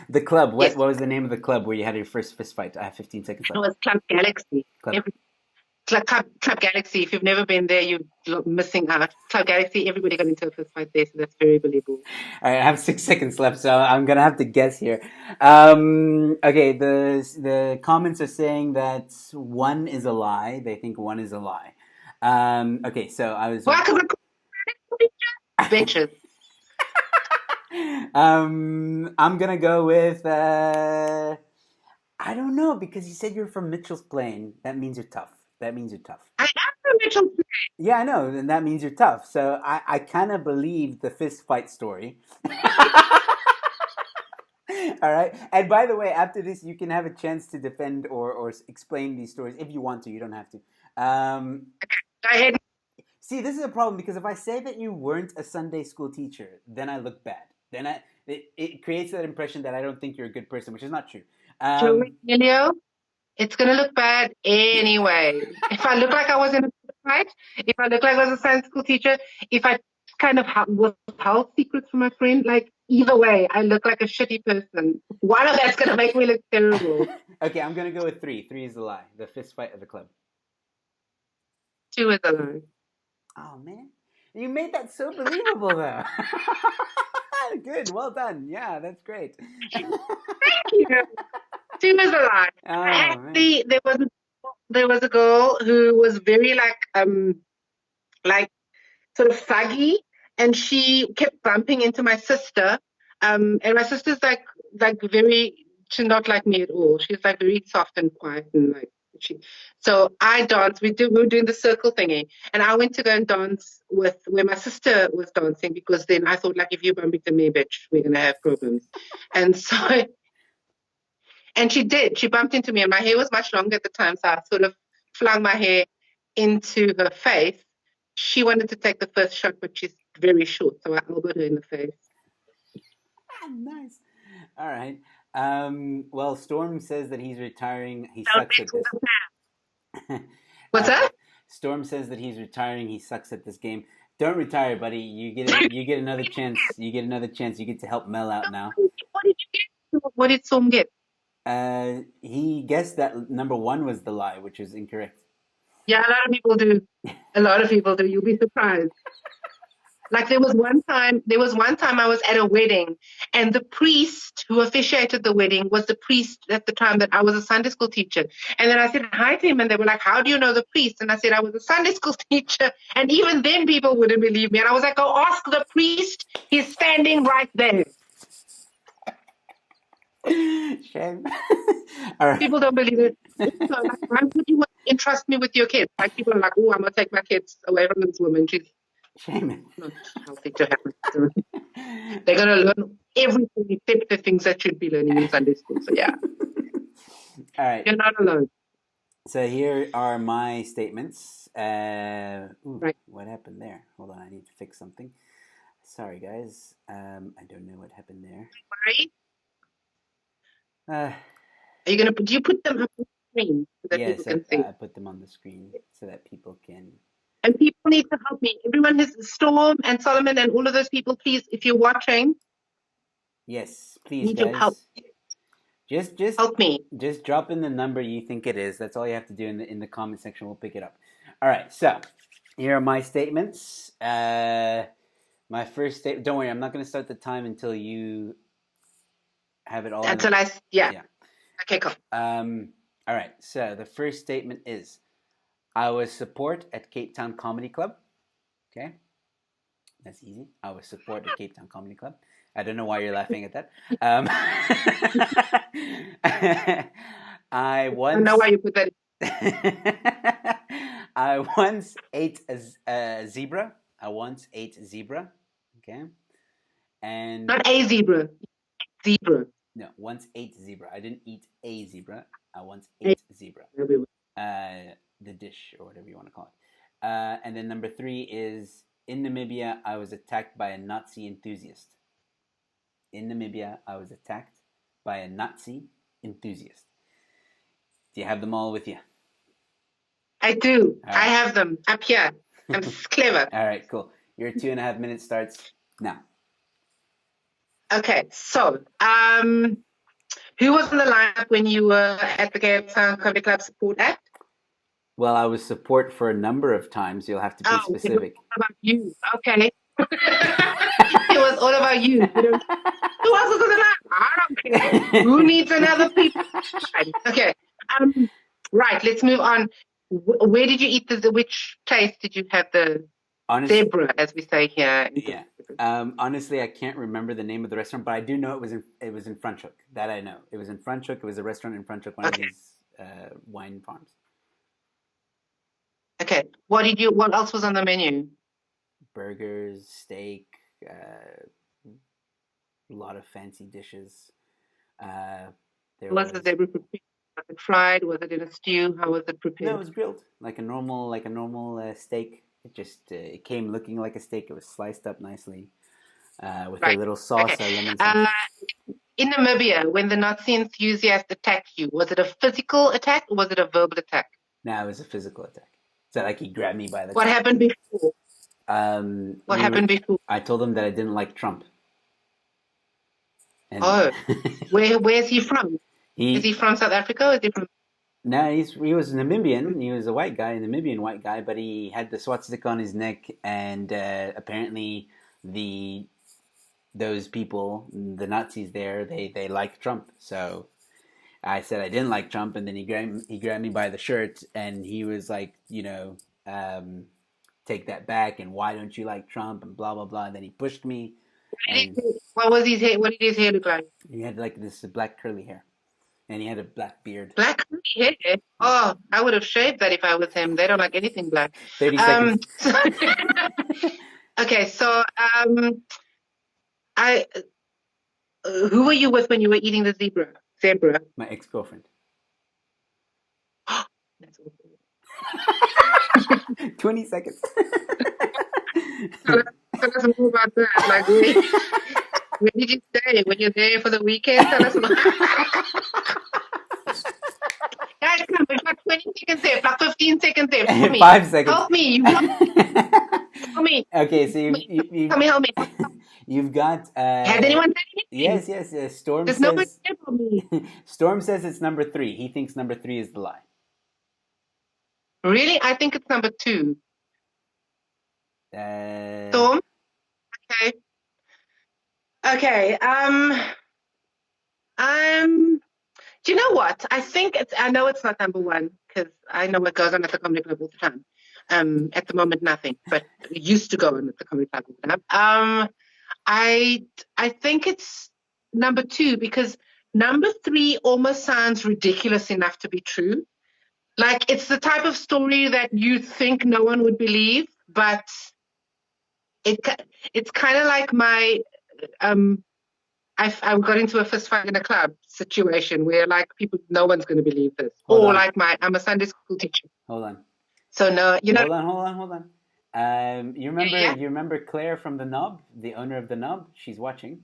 the club. What yes, what was the name of the club where you had your first fist fight? I have 15 seconds it left. was Club Galaxy. Club. Club Galaxy. If you've never been there, you're missing out. Club Galaxy, everybody got into a fist fight there, so that's very believable. All right, I have 6 seconds left, so I'm gonna have to guess here. Okay, the comments are saying that one is a lie. They think one is a lie. Okay, so I was. Why? Because bitches. I'm gonna go with. I don't know because you said you're from Mitchell's Plain. That means you're tough. That means you're tough. I am from Mitchell. Yeah, I know, and that means you're tough. So I kind of believe the fist fight story. All right. And by the way, after this, you can have a chance to defend or explain these stories if you want to. You don't have to. Go ahead. See, this is a problem because if I say that you weren't a Sunday school teacher, then I look bad. Then it creates that impression that I don't think you're a good person, which is not true. Joey Emilio, it's going to look bad anyway. If I look like I was in a fight, if I look like I was a Sunday school teacher, if I kind of withheld secrets from my friend, like either way, I look like a shitty person. One of that's going to make me look terrible. Okay, I'm gonna go with three. Three is the lie. The fist fight at the club. Two is a lie. Oh man, you made that so believable though. Good, well done. Yeah, that's great. Thank you. Two is a lie. Oh man. Actually, there was a girl who was very like sort of thuggy, and she kept bumping into my sister. And my sister's like very, she's not like me at all. She's like very soft and quiet and like she. So I danced. We were doing the circle thingy, and I went to go and dance with where my sister was dancing because then I thought like if you bump into me, bitch, we're gonna have problems. And so and she did. She bumped into me, and my hair was much longer at the time, so I sort of flung my hair into her face. She wanted to take the first shot, but she's very short, so I elbowed her in the face. Nice. All right. Well, Storm says that he's retiring. He Don't sucks mess at with this. the past. What's that? Storm says that he's retiring. He sucks at this game. Don't retire, buddy. You get another chance. You get another chance. You get to help Mel out now. What did you get? What did Som get? He guessed that number one was the lie, which is incorrect. Yeah, a lot of people do. A lot of people do. You'll be surprised. Like there was one time I was at a wedding, and the priest who officiated the wedding was the priest at the time that I was a Sunday school teacher. And then I said hi to him, and they were like, "How do you know the priest?" And I said I was a Sunday school teacher. And even then, people wouldn't believe me. And I was like, "Go ask the priest. He's standing right there." Shame. All right. People don't believe it. So, like, why would you want to entrust me with your kids? Like people are like, "Oh, I'm gonna take my kids away from this woman. She's Shame. not healthy to have." They're going to learn everything except the things that should be learning in Sunday school. So, yeah, All right. you're not alone. So here are my statements. Right. What happened there? Hold on, I need to fix something. Sorry, guys. I don't know what happened there. Are you going to, do you put them up on the screen so that Yes, people can see? I put them on the screen so that people can. And people need to help me. Everyone has Storm and Solomon and all of those people, please, if you're watching, Yes, please, need your guys. help. Just Help me. Just drop in the number you think it is. That's all you have to do in the comment section. We'll pick it up. All right. So here are my statements. My first statement. Don't worry, I'm not going to start the time until you have it all. Until yeah. Okay, cool. All right. So the first statement is, I was support at Cape Town Comedy Club. Okay, that's easy. I was support at Cape Town Comedy Club. I don't know why you're laughing at that. I know why you put that. I once ate a zebra. I once ate zebra. Okay, and Not a zebra. Zebra. No, once ate zebra. I didn't eat a zebra. I once ate zebra. The dish or whatever you want to call it. And then number 3 is, in Namibia, I was attacked by a Nazi enthusiast. In Namibia, I was attacked by a Nazi enthusiast. Do you have them all with you? I do. Right. I have them up here. I'm clever. All right, cool. Your 2.5 minutes starts now. Okay, so who was in the lineup when you were at the Cape Town Comedy Club support act? Well, I was support for a number of times. You'll have to be specific. It was all about you. Okay. It was all about you. Who else was in the lineup? I don't care. Who needs another people? Okay. Right, let's move on. Where did you eat which place did you have the zebra, as we say here? Yeah. Honestly, I can't remember the name of the restaurant, but I do know it was in Franschhoek. That I know. It was in Franschhoek. It was a restaurant in Franschhoek, one of Okay. these wine farms. Okay. What else was on the menu? Burgers, steak, a lot of fancy dishes. Uh, there Was the was zebra prepared? Was it fried? Was it in a stew? How was it no, it prepared? was grilled like a normal steak. It came looking like a steak. It was sliced up nicely with a Right. little Okay. sauce, a lemon Uh, sauce. in Namibia, when the Nazi enthusiast attacked you, was it a physical attack or was it a verbal attack? No, it was a physical attack. So like he grabbed me by the What collar. happened before? What We were. happened before? I told him that I didn't like Trump, and Oh, where's he from? Is he he from South Africa or is he from? no, he was Namibian. He was a white guy, a Namibian white guy, but he had the swastika on his neck, and apparently the those people, the Nazis there, they like Trump. So I said I didn't like Trump, and then he grabbed me by the shirt, and he was like, um, take that back, and why don't you like Trump, and blah blah blah. And then he pushed me, and What was his hair? What did his hair look like? he had like this black curly hair, and he had a black beard. Black hair. Yeah, Oh, I would have shaved that if I was him. They don't like anything black. 30 seconds. So, okay, so I who were you with when you were eating the zebra? Zebra. My ex-girlfriend. That's awful. 20 seconds. Tell us, tell us more about that. Like, where did you stay? When you're there for the weekend, tell us more. Guys, come, we've got 20 seconds left, like 15 seconds left. Help me. 5 seconds. Help me. Help me. Okay, so Help me. Help me. Help me. you've got Has anyone said anything? yes. Storm There's nobody says there for me. Storm says it's number three. He thinks number three is the lie. Really? I think it's number two. Uh, Storm? Okay. Okay. Do you know what? I know it's not number one because I know what goes on at the comedy club all the time. At the moment, nothing, but it used to go on at the comedy club all the time. I, I think it's number two because number three almost sounds ridiculous enough to be true. Like it's the type of story that you think no one would believe, but it it's kind of like my um I got into a fist fight in a club situation where like people, no one's going to believe this. hold Or on, like I'm a Sunday school teacher, hold on, so no, hold on. You remember yeah, you remember Claire from the Knob, the owner of the Knob? She's watching,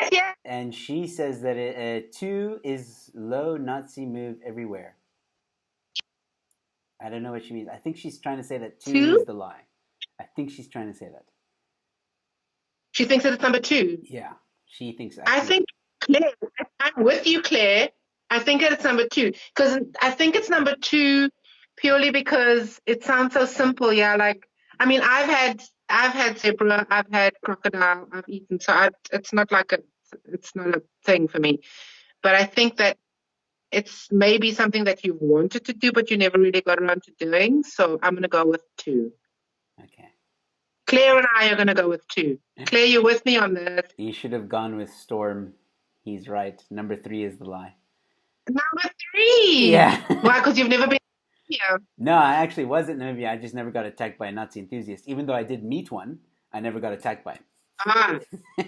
yeah, yeah. and she says that two is low Nazi move everywhere. I don't know what she means. I think she's trying to say that two Two. is the lie. I think she's trying to say that. She thinks that it's number two. Yeah, she thinks. I I think. think Claire, I'm with you, Claire. I think that it's number two because I think it's number two purely because it sounds so simple. Yeah, like I mean, I've had zebra, I've had crocodile, I've eaten. So it's not like it's not a thing for me. But I think that it's maybe something that you've wanted to do, but you never really got around to doing. So I'm gonna go with two. Okay. Claire and I are gonna go with two. Claire, you with me on this? You should have gone with Storm. He's right. Number three is the lie. Number three. Yeah. Why? Because you've never been here. No, I actually wasn't Namibia. I just never got attacked by a Nazi enthusiast. Even though I did meet one, I never got attacked by Ah, him.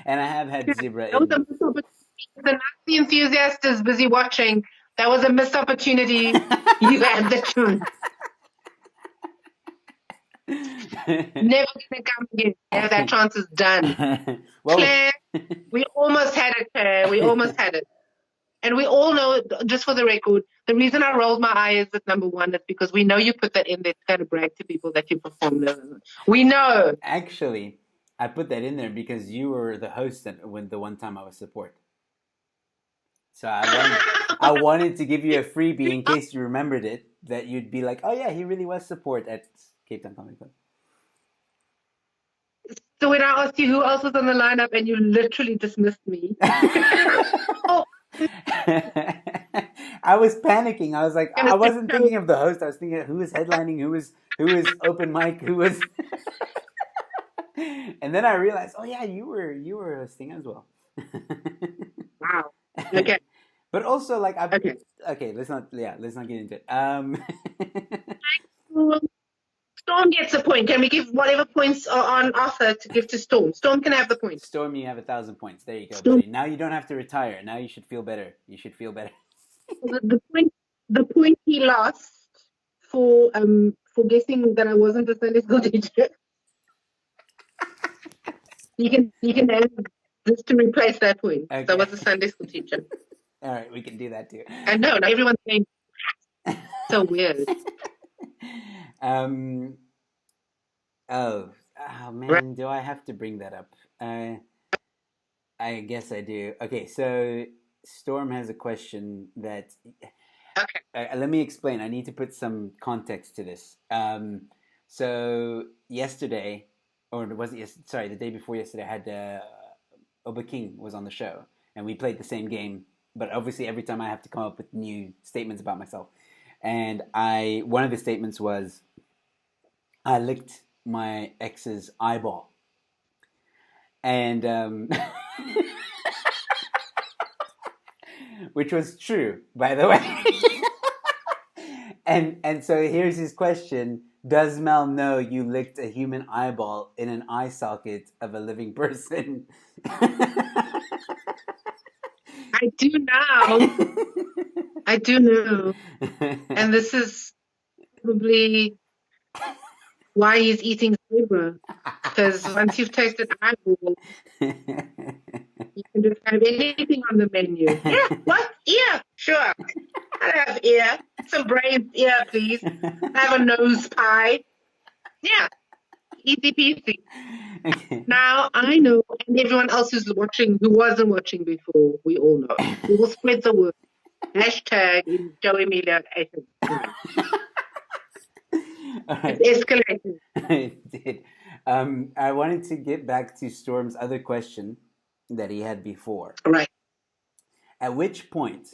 And I have had zebra that was a in. missed opportunity. The Nazi enthusiast is busy watching. That was a missed opportunity. You had the chance. Never gonna come again. Yeah, that chance is done. Well, Claire, we almost had it, Claire. We almost had it. And we all know, just for the record, the reason I rolled my eyes at number one is because we know you put that in there to kind of brag to people that you performed. We know. actually, I put that in there because you were the host when the one time I was support. So I wanted to give you a freebie in case you remembered it, that you'd be like, oh yeah, he really was support at Cape Town Comedy Club. So when I asked you who else was on the lineup and you literally dismissed me. Oh, I was panicking. I was like, gonna I say, wasn't thinking of the host. I was thinking of who was headlining, who was open mic, who was. And then I realized, oh yeah, you were hosting as well. Wow. Okay. But also, like, I've Okay. okay. Let's not get into it. Well, Storm gets a point. Can we give whatever points are on offer to give to Storm? Storm can have the point. Storm, you have 1,000 points. There you go, Storm, buddy. Now you don't have to retire. Now you should feel better. You should feel better. the point he lost for guessing that I wasn't a Sunday school teacher. You can have this to replace that point. So I Okay. was a Sunday school teacher. All right, we can do that too. And no, not everyone's saying so weird. um. Oh. Oh Right. man, do I have to bring that up? I guess I do. Okay, so Storm has a question that Okay. let me explain. I need to put some context to this. So yesterday, or was it sorry, the day before yesterday, I had Oba King was on the show, and we played the same game. But obviously, every time I have to come up with new statements about myself, and one of the statements was, I licked my ex's eyeball, and which was true, by the way. And so here's his question: does Mel know you licked a human eyeball in an eye socket of a living person? I do now. I do know. And this is probably why he's eating zebra. Because once you've tasted eyeball, you can just have anything on the menu. Yeah, what? Ear? Sure. I have ear. Some brains, ear, please. I have a nose pie. Yeah, easy peasy. Okay. Now I know, and everyone else who's watching, who wasn't watching before, we all know. We will spread the word. Hashtag in Joe Emilio. All It's right. escalating. It did. I wanted to get back to Storm's other question that he had before. Right. At which point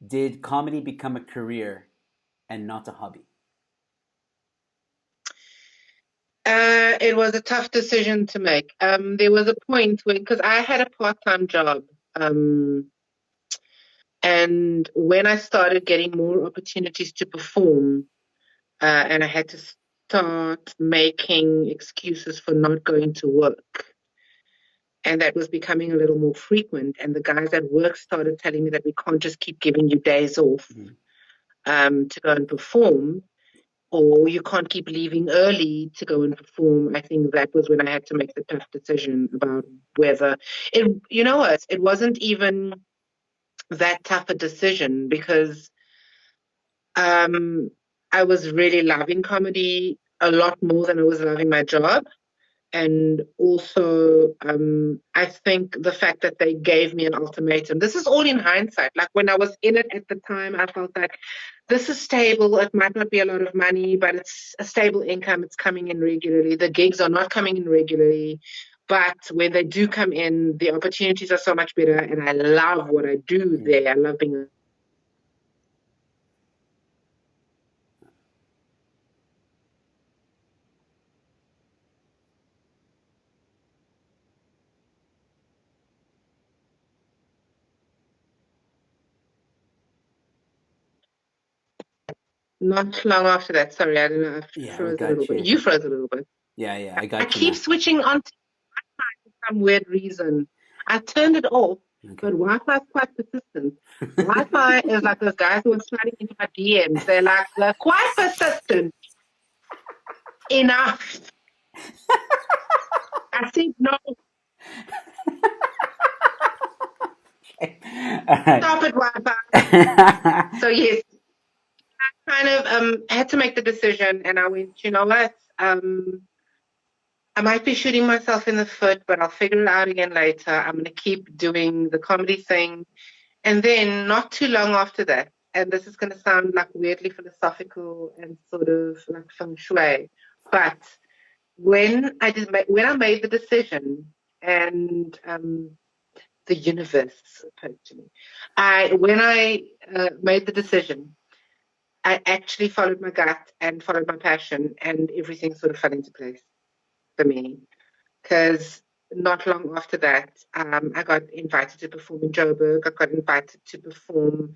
did comedy become a career and not a hobby? It was a tough decision to make. There was a point when, because I had a part-time job, and when I started getting more opportunities to perform, and I had to start making excuses for not going to work, and that was becoming a little more frequent. And the guys at work started telling me that we can't just keep giving you days off Mhm. to go and perform, or you can't keep leaving early to go and perform. I think that was when I had to make the tough decision about whether you know what, it wasn't even that tough a decision because I was really loving comedy a lot more than I was loving my job. And also, I think the fact that they gave me an ultimatum, this is all in hindsight. Like when I was in it at the time, I felt like this is stable. It might not be a lot of money, but it's a stable income. It's coming in regularly. The gigs are not coming in regularly. But when they do come in, the opportunities are so much better. And I love what I do Mm. there. I love being not long after that. Sorry, I don't know. I Yeah, we froze a little got bit. you. You froze a little bit. Yeah, yeah, I I got you keep now. switching on to some weird reason. I turned it off, Okay. but Wi-Fi is quite persistent. Wi-Fi is like those guys who are sliding into my DMs. They're quite persistent. Enough. I think no. All right. Stop it, Wi-Fi. So yes, kind of had to make the decision, and I went. You know what? I might be shooting myself in the foot, but I'll figure it out again later. I'm going to keep doing the comedy thing. And then, not too long after that, and this is going to sound like weirdly philosophical and sort of like feng shui, but when I made the decision, and the universe spoke to me, I when I made the decision, I actually followed my gut and followed my passion, and everything sort of fell into place for me. because not long after that, I got invited to perform in Joburg. I got invited to perform,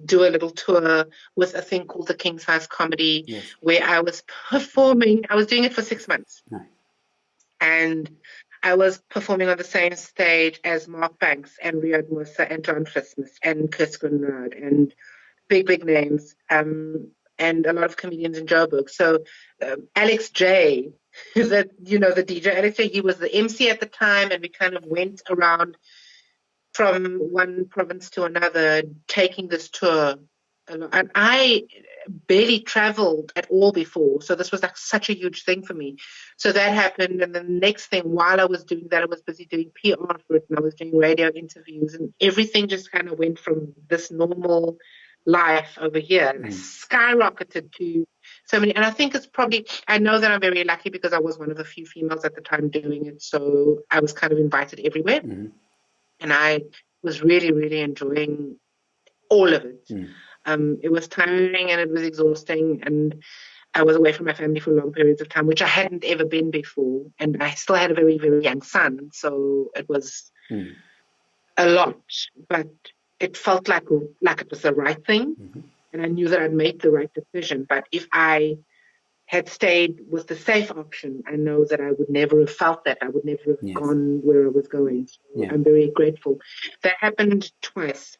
do a little tour with a thing called the King Size Comedy, Yes. where I was performing. I was doing it for 6 months, Nice. and I was performing on the same stage as Mark Banks and Riyad Musa and John Christmas and Chris Grunrad and big names, and a lot of comedians in Joburg. So Alex J, the DJ Alex J, he was the MC at the time, and we kind of went around from one province to another, taking this tour. And I barely traveled at all before, so this was like such a huge thing for me. So that happened, and then the next thing, while I was doing that, I was busy doing PR for it, and I was doing radio interviews, and everything just kind of went from this normal life over here, and I skyrocketed to so many. And I think it's probably, I know that I'm very lucky because I was one of the few females at the time doing it, so I was kind of invited everywhere, and I was really, really enjoying all of it. It was tiring and it was exhausting, and I was away from my family for long periods of time, which I hadn't ever been before. And I still had a very, very young son, so it was a lot. But it felt like it was the right thing, and I knew that I'd made the right decision. But if I had stayed with the safe option, I know that I would never have felt that. I would never have gone where I was going. So I'm very grateful. That happened twice.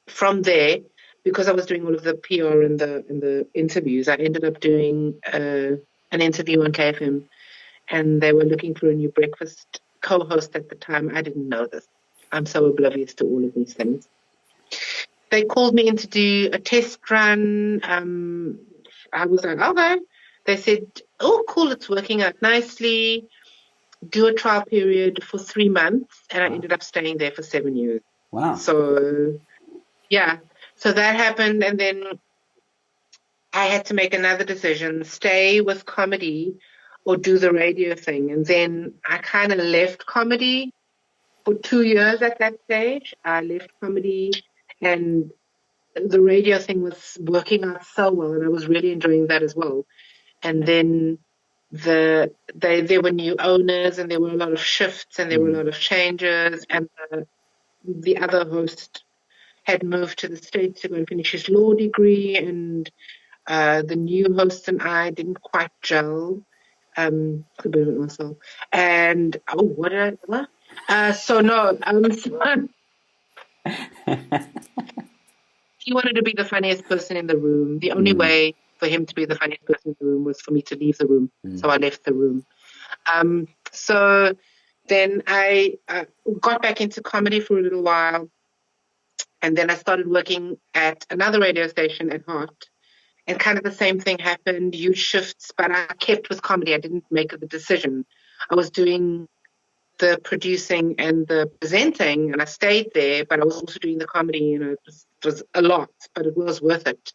From there, because I was doing all of the PR and the interviews, I ended up doing an interview on KFM, and they were looking for a new breakfast co-host at the time. I didn't know this. I'm so oblivious to all of these things. They called me in to do a test run. I was like, okay. They said, oh, cool, it's working out nicely. Do a trial period for 3 months, and I ended up staying there for 7 years. Wow. So, yeah. So that happened, and then I had to make another decision, stay with comedy or do the radio thing. And then I kind of left comedy for 2 years at that stage. I left comedy, and the radio thing was working out so well, and I was really enjoying that as well. And then there were new owners, and there were a lot of shifts, and there were a lot of changes, and the other host had moved to the States to go and finish his law degree, and the new host and I didn't quite gel. A bit of myself. And so no, he wanted to be the funniest person in the room. The only way for him to be the funniest person in the room was for me to leave the room. So I left the room. So then I got back into comedy for a little while, and then I started working at another radio station at Heart. And kind of the same thing happened, huge shifts, but I kept with comedy. I didn't make the decision. I was doing the producing and the presenting, and I stayed there, but I was also doing the comedy. It was a lot, but it was worth it.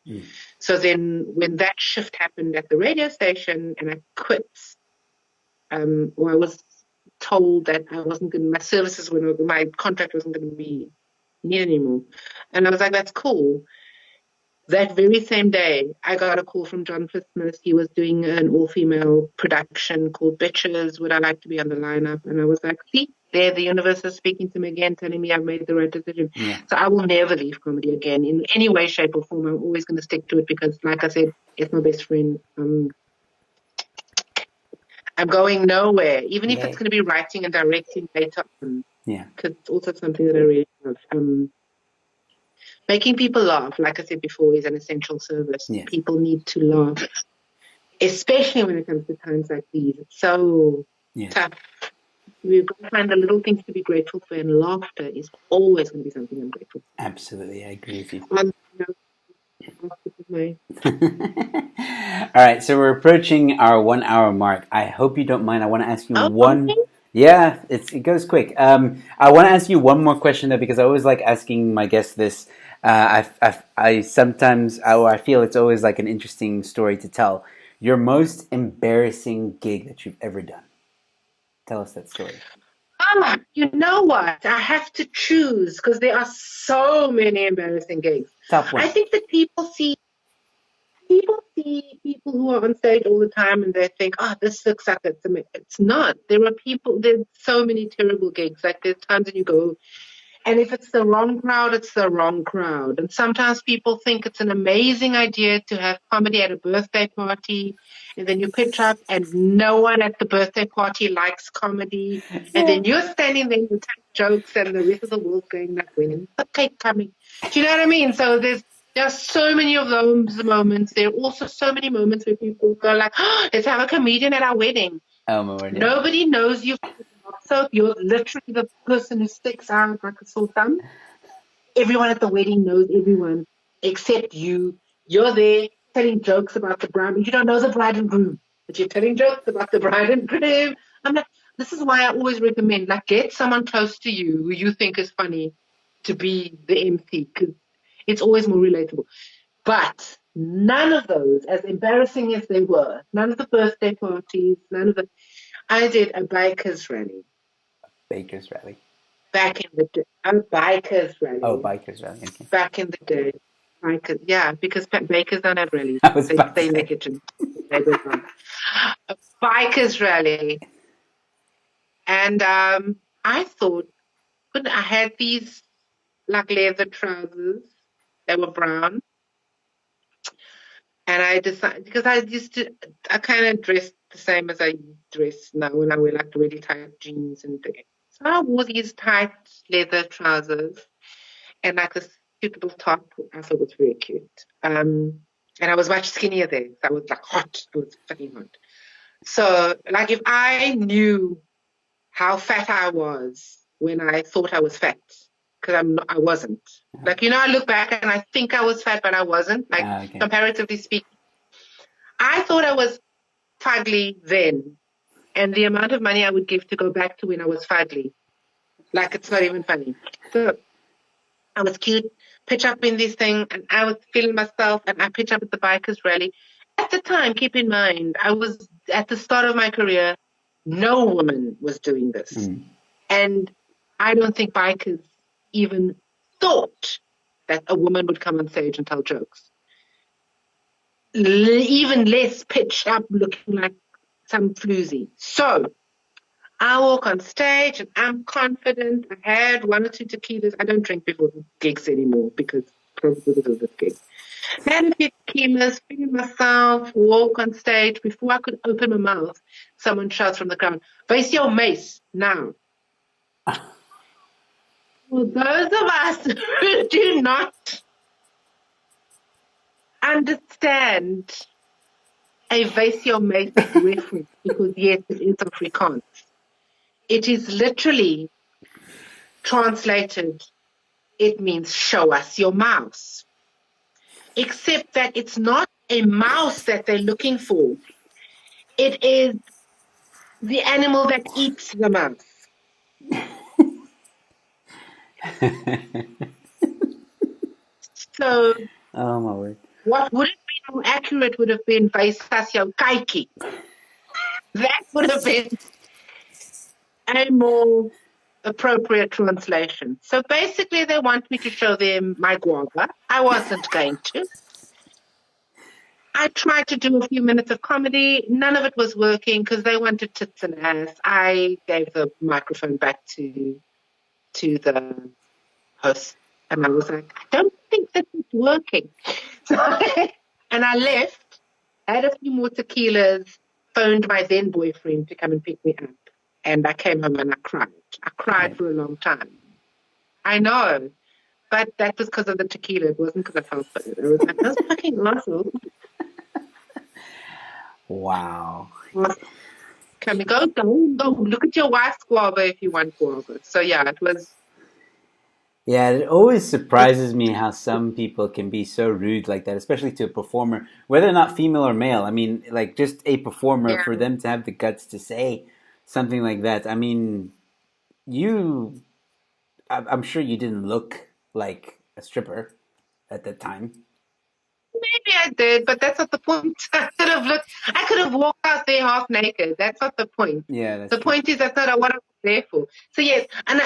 So then when that shift happened at the radio station and I quit, I was told that I wasn't going to, my contract wasn't going to be needed anymore. And I was like, that's cool. That very same day, I got a call from John Christmas. He was doing an all-female production called Bitches. Would I like to be on the lineup? And I was like, see, there, the universe is speaking to me again, telling me I've made the right decision. So I will never leave comedy again in any way, shape, or form. I'm always going to stick to it because, like I said, it's my best friend. I'm going nowhere, even if it's going to be writing and directing later on. Because it's also something that I really love. Making people laugh, like I said before, is an essential service. People need to laugh, especially when it comes to times like these. It's so tough. We've got to find the little things to be grateful for, and laughter is always going to be something I'm grateful for. Absolutely, I agree with you. All right, so we're approaching our 1 hour mark. I hope you don't mind. I want to ask you one. Okay. Yeah, it goes quick. I want to ask you one more question though, because I always like asking my guests this. I sometimes I feel it's always like an interesting story to tell. Your most embarrassing gig that you've ever done. Tell us that story. You know what? I have to choose because there are so many embarrassing gigs. Top one. I think that people see see people who are on stage all the time and they think, oh, this looks like it's not. There are people, there's so many terrible gigs. Like there's times when you go, and if it's the wrong crowd, it's the wrong crowd. And sometimes people think it's an amazing idea to have comedy at a birthday party, and then you pitch up, and no one at the birthday party likes comedy. And Yeah. then you're standing there and telling jokes, and the rest of the world's going like, "When's the cake coming?" Do you know what I mean? So there's so many of those moments. There are also so many moments where people go like, oh, let's have a comedian at our wedding. Oh my word, yeah. Nobody knows you. So you're literally the person who sticks out like a sore thumb. Everyone at the wedding knows everyone except you. You're there telling jokes about the bride. You don't know the bride and groom, but you're telling jokes about the bride and groom. I'm like, this is why I always recommend, like, get someone close to you who you think is funny to be the MC, because it's always more relatable. But none of those, as embarrassing as they were, none of the birthday parties, none of the. I did a bikers rally Baker's Rally. back in the day. A bikers Oh, rally Bikers Rally. Okay. back in the day. Bikers, yeah, because bakers don't have rallies. I was They about to stay in the say. kitchen. They go on. A bikers rally. And I thought, I had these like leather trousers. They were brown. And I decided, because I kind of dressed the same as I dress now when I wear like really tight jeans and things. So I wore these tight leather trousers and like this cute little top. I thought was very cute. And I was much skinnier then. So I was like hot. I was fucking hot. So like if I knew how fat I was when I thought I was fat, because I wasn't. Like, I look back and I think I was fat, but I wasn't. Like, Okay. comparatively speaking, I thought I was fugly then. And the amount of money I would give to go back to when I was fugly, like, it's not even funny. So I was cute, pitch up in this thing, and I was feeling myself, and I pitch up at the bikers rally. At the time, keep in mind, I was at the start of my career. No woman was doing this. Mm. And I don't think bikers even thought that a woman would come on stage and tell jokes. Even less pitched up, looking like some floozy. So I walk on stage and I'm confident. I had one or two tequilas. I don't drink before gigs anymore because probably because of this gig. I had a few tequilas, feeling myself, walk on stage. Before I could open my mouth, someone shouts from the crowd, "Face your mace now." For those of us who do not understand a "Face your mace" reference, because yes, it is Afrikaans. It is literally translated, it means show us your mouse. Except that it's not a mouse that they're looking for. It is the animal that eats the mouse. So Oh my word. what would have been more accurate would have been "Wys as jou kykie." That would have been a more appropriate translation. So basically, they want me to show them my guava. I wasn't going to. I tried to do a few minutes of comedy. None of it was working because they wanted tits and ass. I gave the microphone back to the host, and I was like, I don't think that it's working. So, and I left, had a few more tequilas, phoned my then boyfriend to come and pick me up, and I came home and I cried. I cried for a long time. I know, but that was because of the tequila. It wasn't because I felt bad. I was like, those fucking muscles. Wow. Can we go? Go look at your wife's guava if you want guava. So yeah, it was. Yeah, it always surprises me how some people can be so rude like that, especially to a performer, whether or not female or male. I mean, like just a performer, Yeah. for them to have the guts to say something like that. I mean, you, I'm sure you didn't look like a stripper at that time. Maybe I did, but that's not the point. I could have walked out there half naked. That's not the point. Yeah, that's The true. point is that's not what I there for. So yes, and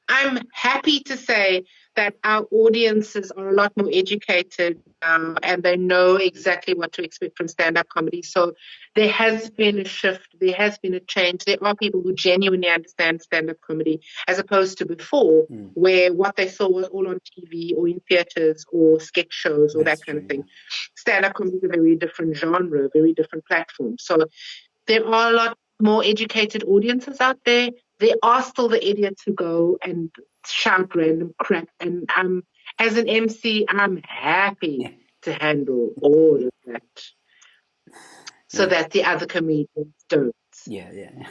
I'm happy to say that our audiences are a lot more educated now, and they know exactly what to expect from stand-up comedy. So there has been a shift, there has been a change. There are people who genuinely understand stand-up comedy, as opposed to before, Mm, where what they saw was all on TV or in theaters or sketch shows or that's that kind true. of Yeah. thing. Stand-up comedy is a very different genre, very different platform. So there are a lot more educated audiences out there. There are still the idiots who go and shout random crap. And as an MC, I'm happy Yeah. to handle all of that so Yeah. that the other comedians don't. Yeah. Yeah.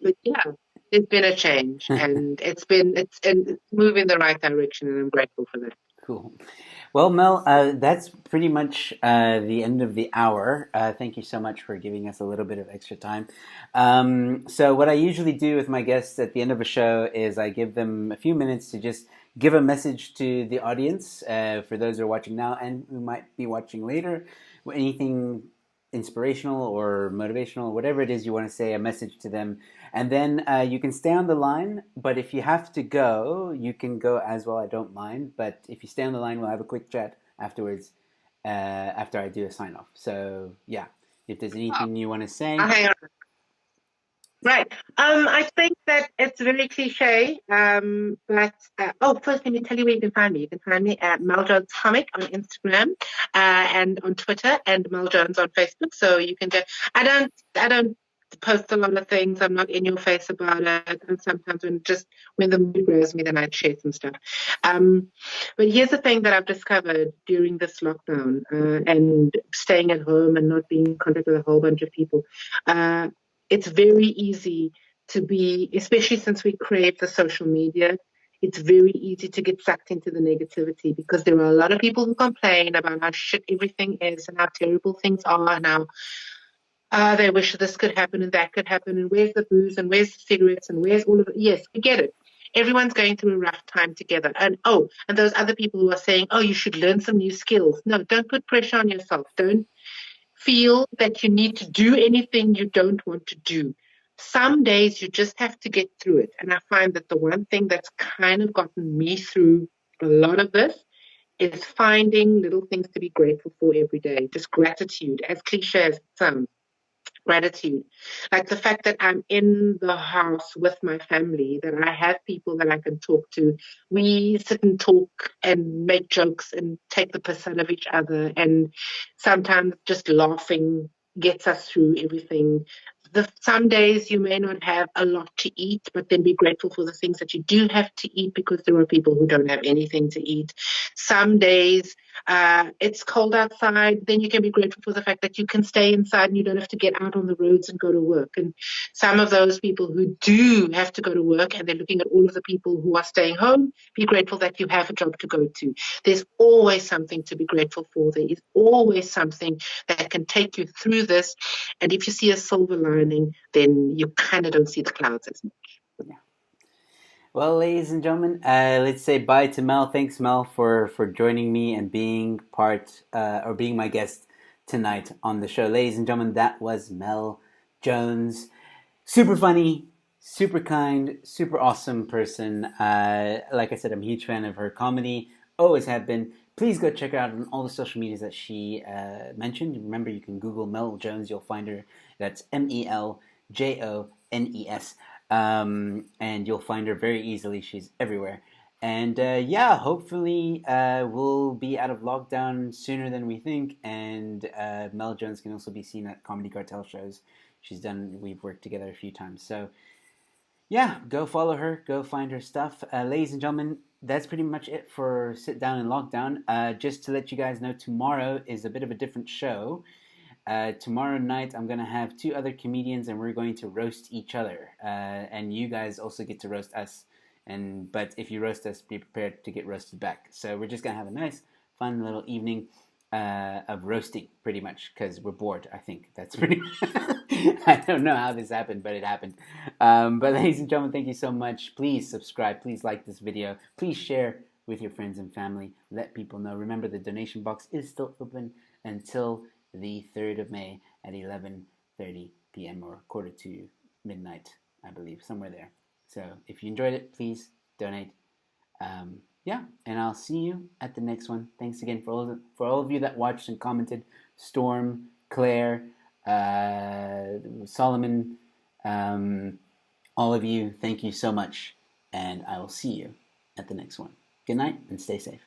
But yeah, there's been a change and it's moving in the right direction and I'm grateful for that. Cool. Well, Mel, that's pretty much the end of the hour. Thank you so much for giving us a little bit of extra time. So, what I usually do with my guests at the end of a show is I give them a few minutes to just give a message to the audience, for those who are watching now and who might be watching later. Anything inspirational or motivational, whatever it is you want to say, a message to them. And then you can stay on the line, but if you have to go, you can go as well. I don't mind. But if you stay on the line, we'll have a quick chat afterwards, after I do a sign off. So, yeah, if there's Oh, anything you want to I'll say, hang on. Right. I think that it's very cliche. But first, let me tell you where you can find me. You can find me at Mel Jones Comic on Instagram, and on Twitter, and Mel Jones on Facebook. So you can just. I don't post a lot of things. I'm not in your face about it. And sometimes when the mood grows me, then I share some stuff. Um, but here's the thing that I've discovered during this lockdown, and staying at home and not being in contact with a whole bunch of people. Uh, it's very easy to be, especially since we crave the social media, it's very easy to get sucked into the negativity because there are a lot of people who complain about how shit everything is and how terrible things are and how they wish this could happen and that could happen and where's the booze and where's the cigarettes and where's all of it. Yes, I get it. Everyone's going through a rough time together. And those other people who are saying, oh, you should learn some new skills. No, don't put pressure on yourself. Don't feel that you need to do anything you don't want to do. Some days you just have to get through it. And I find that the one thing that's kind of gotten me through a lot of this is finding little things to be grateful for every day. Just gratitude, as cliche as it sounds, gratitude. Like the fact that I'm in the house with my family, that I have people that I can talk to. We sit and talk and make jokes and take the piss out of each other. And sometimes just laughing gets us through everything. Some days you may not have a lot to eat, but then be grateful for the things that you do have to eat because there are people who don't have anything to eat. Some days it's cold outside, then you can be grateful for the fact that you can stay inside and you don't have to get out on the roads and go to work. And some of those people who do have to go to work and they're looking at all of the people who are staying home, be grateful that you have a job to go to. There's always something to be grateful for. There is always something that can take you through this. And if you see a silver lining, then you kind of don't see the clouds as much. yeah. Well, ladies and gentlemen, let's say bye to Mel. Thanks, Mel, for joining me and being part or being my guest tonight on the show. Ladies and gentlemen, that was Mel Jones. Super funny, super kind, super awesome person. Like I said, I'm a huge fan of her comedy. Always have been. Please go check her out on all the social medias that she mentioned. Remember, you can Google Mel Jones. You'll find her. That's Meljones. And you'll find her very easily. She's everywhere. And yeah, hopefully we'll be out of lockdown sooner than we think. And Mel Jones can also be seen at Comedy Cartel shows. We've worked together a few times. So yeah, go follow her, go find her stuff. Ladies and gentlemen, that's pretty much it for Sit Down in Lockdown. Just to let you guys know, tomorrow is a bit of a different show. Tomorrow night, I'm going to have two other comedians and we're going to roast each other. And you guys also get to roast us. But if you roast us, be prepared to get roasted back. So we're just going to have a nice, fun little evening of roasting, pretty much, because we're bored, I think. That's pretty I don't know how this happened, but it happened. But ladies and gentlemen, thank you so much. Please subscribe. Please like this video. Please share with your friends and family. Let people know. Remember, the donation box is still open until the 3rd of May at 11:30 p.m. or quarter to midnight I believe, somewhere there. So if you enjoyed it, please donate. Yeah, and I'll see you at the next one. Thanks again for all of you that watched and commented. Storm, Claire, Solomon, all of you, thank you so much, and I will see you at the next one. Good night and stay safe.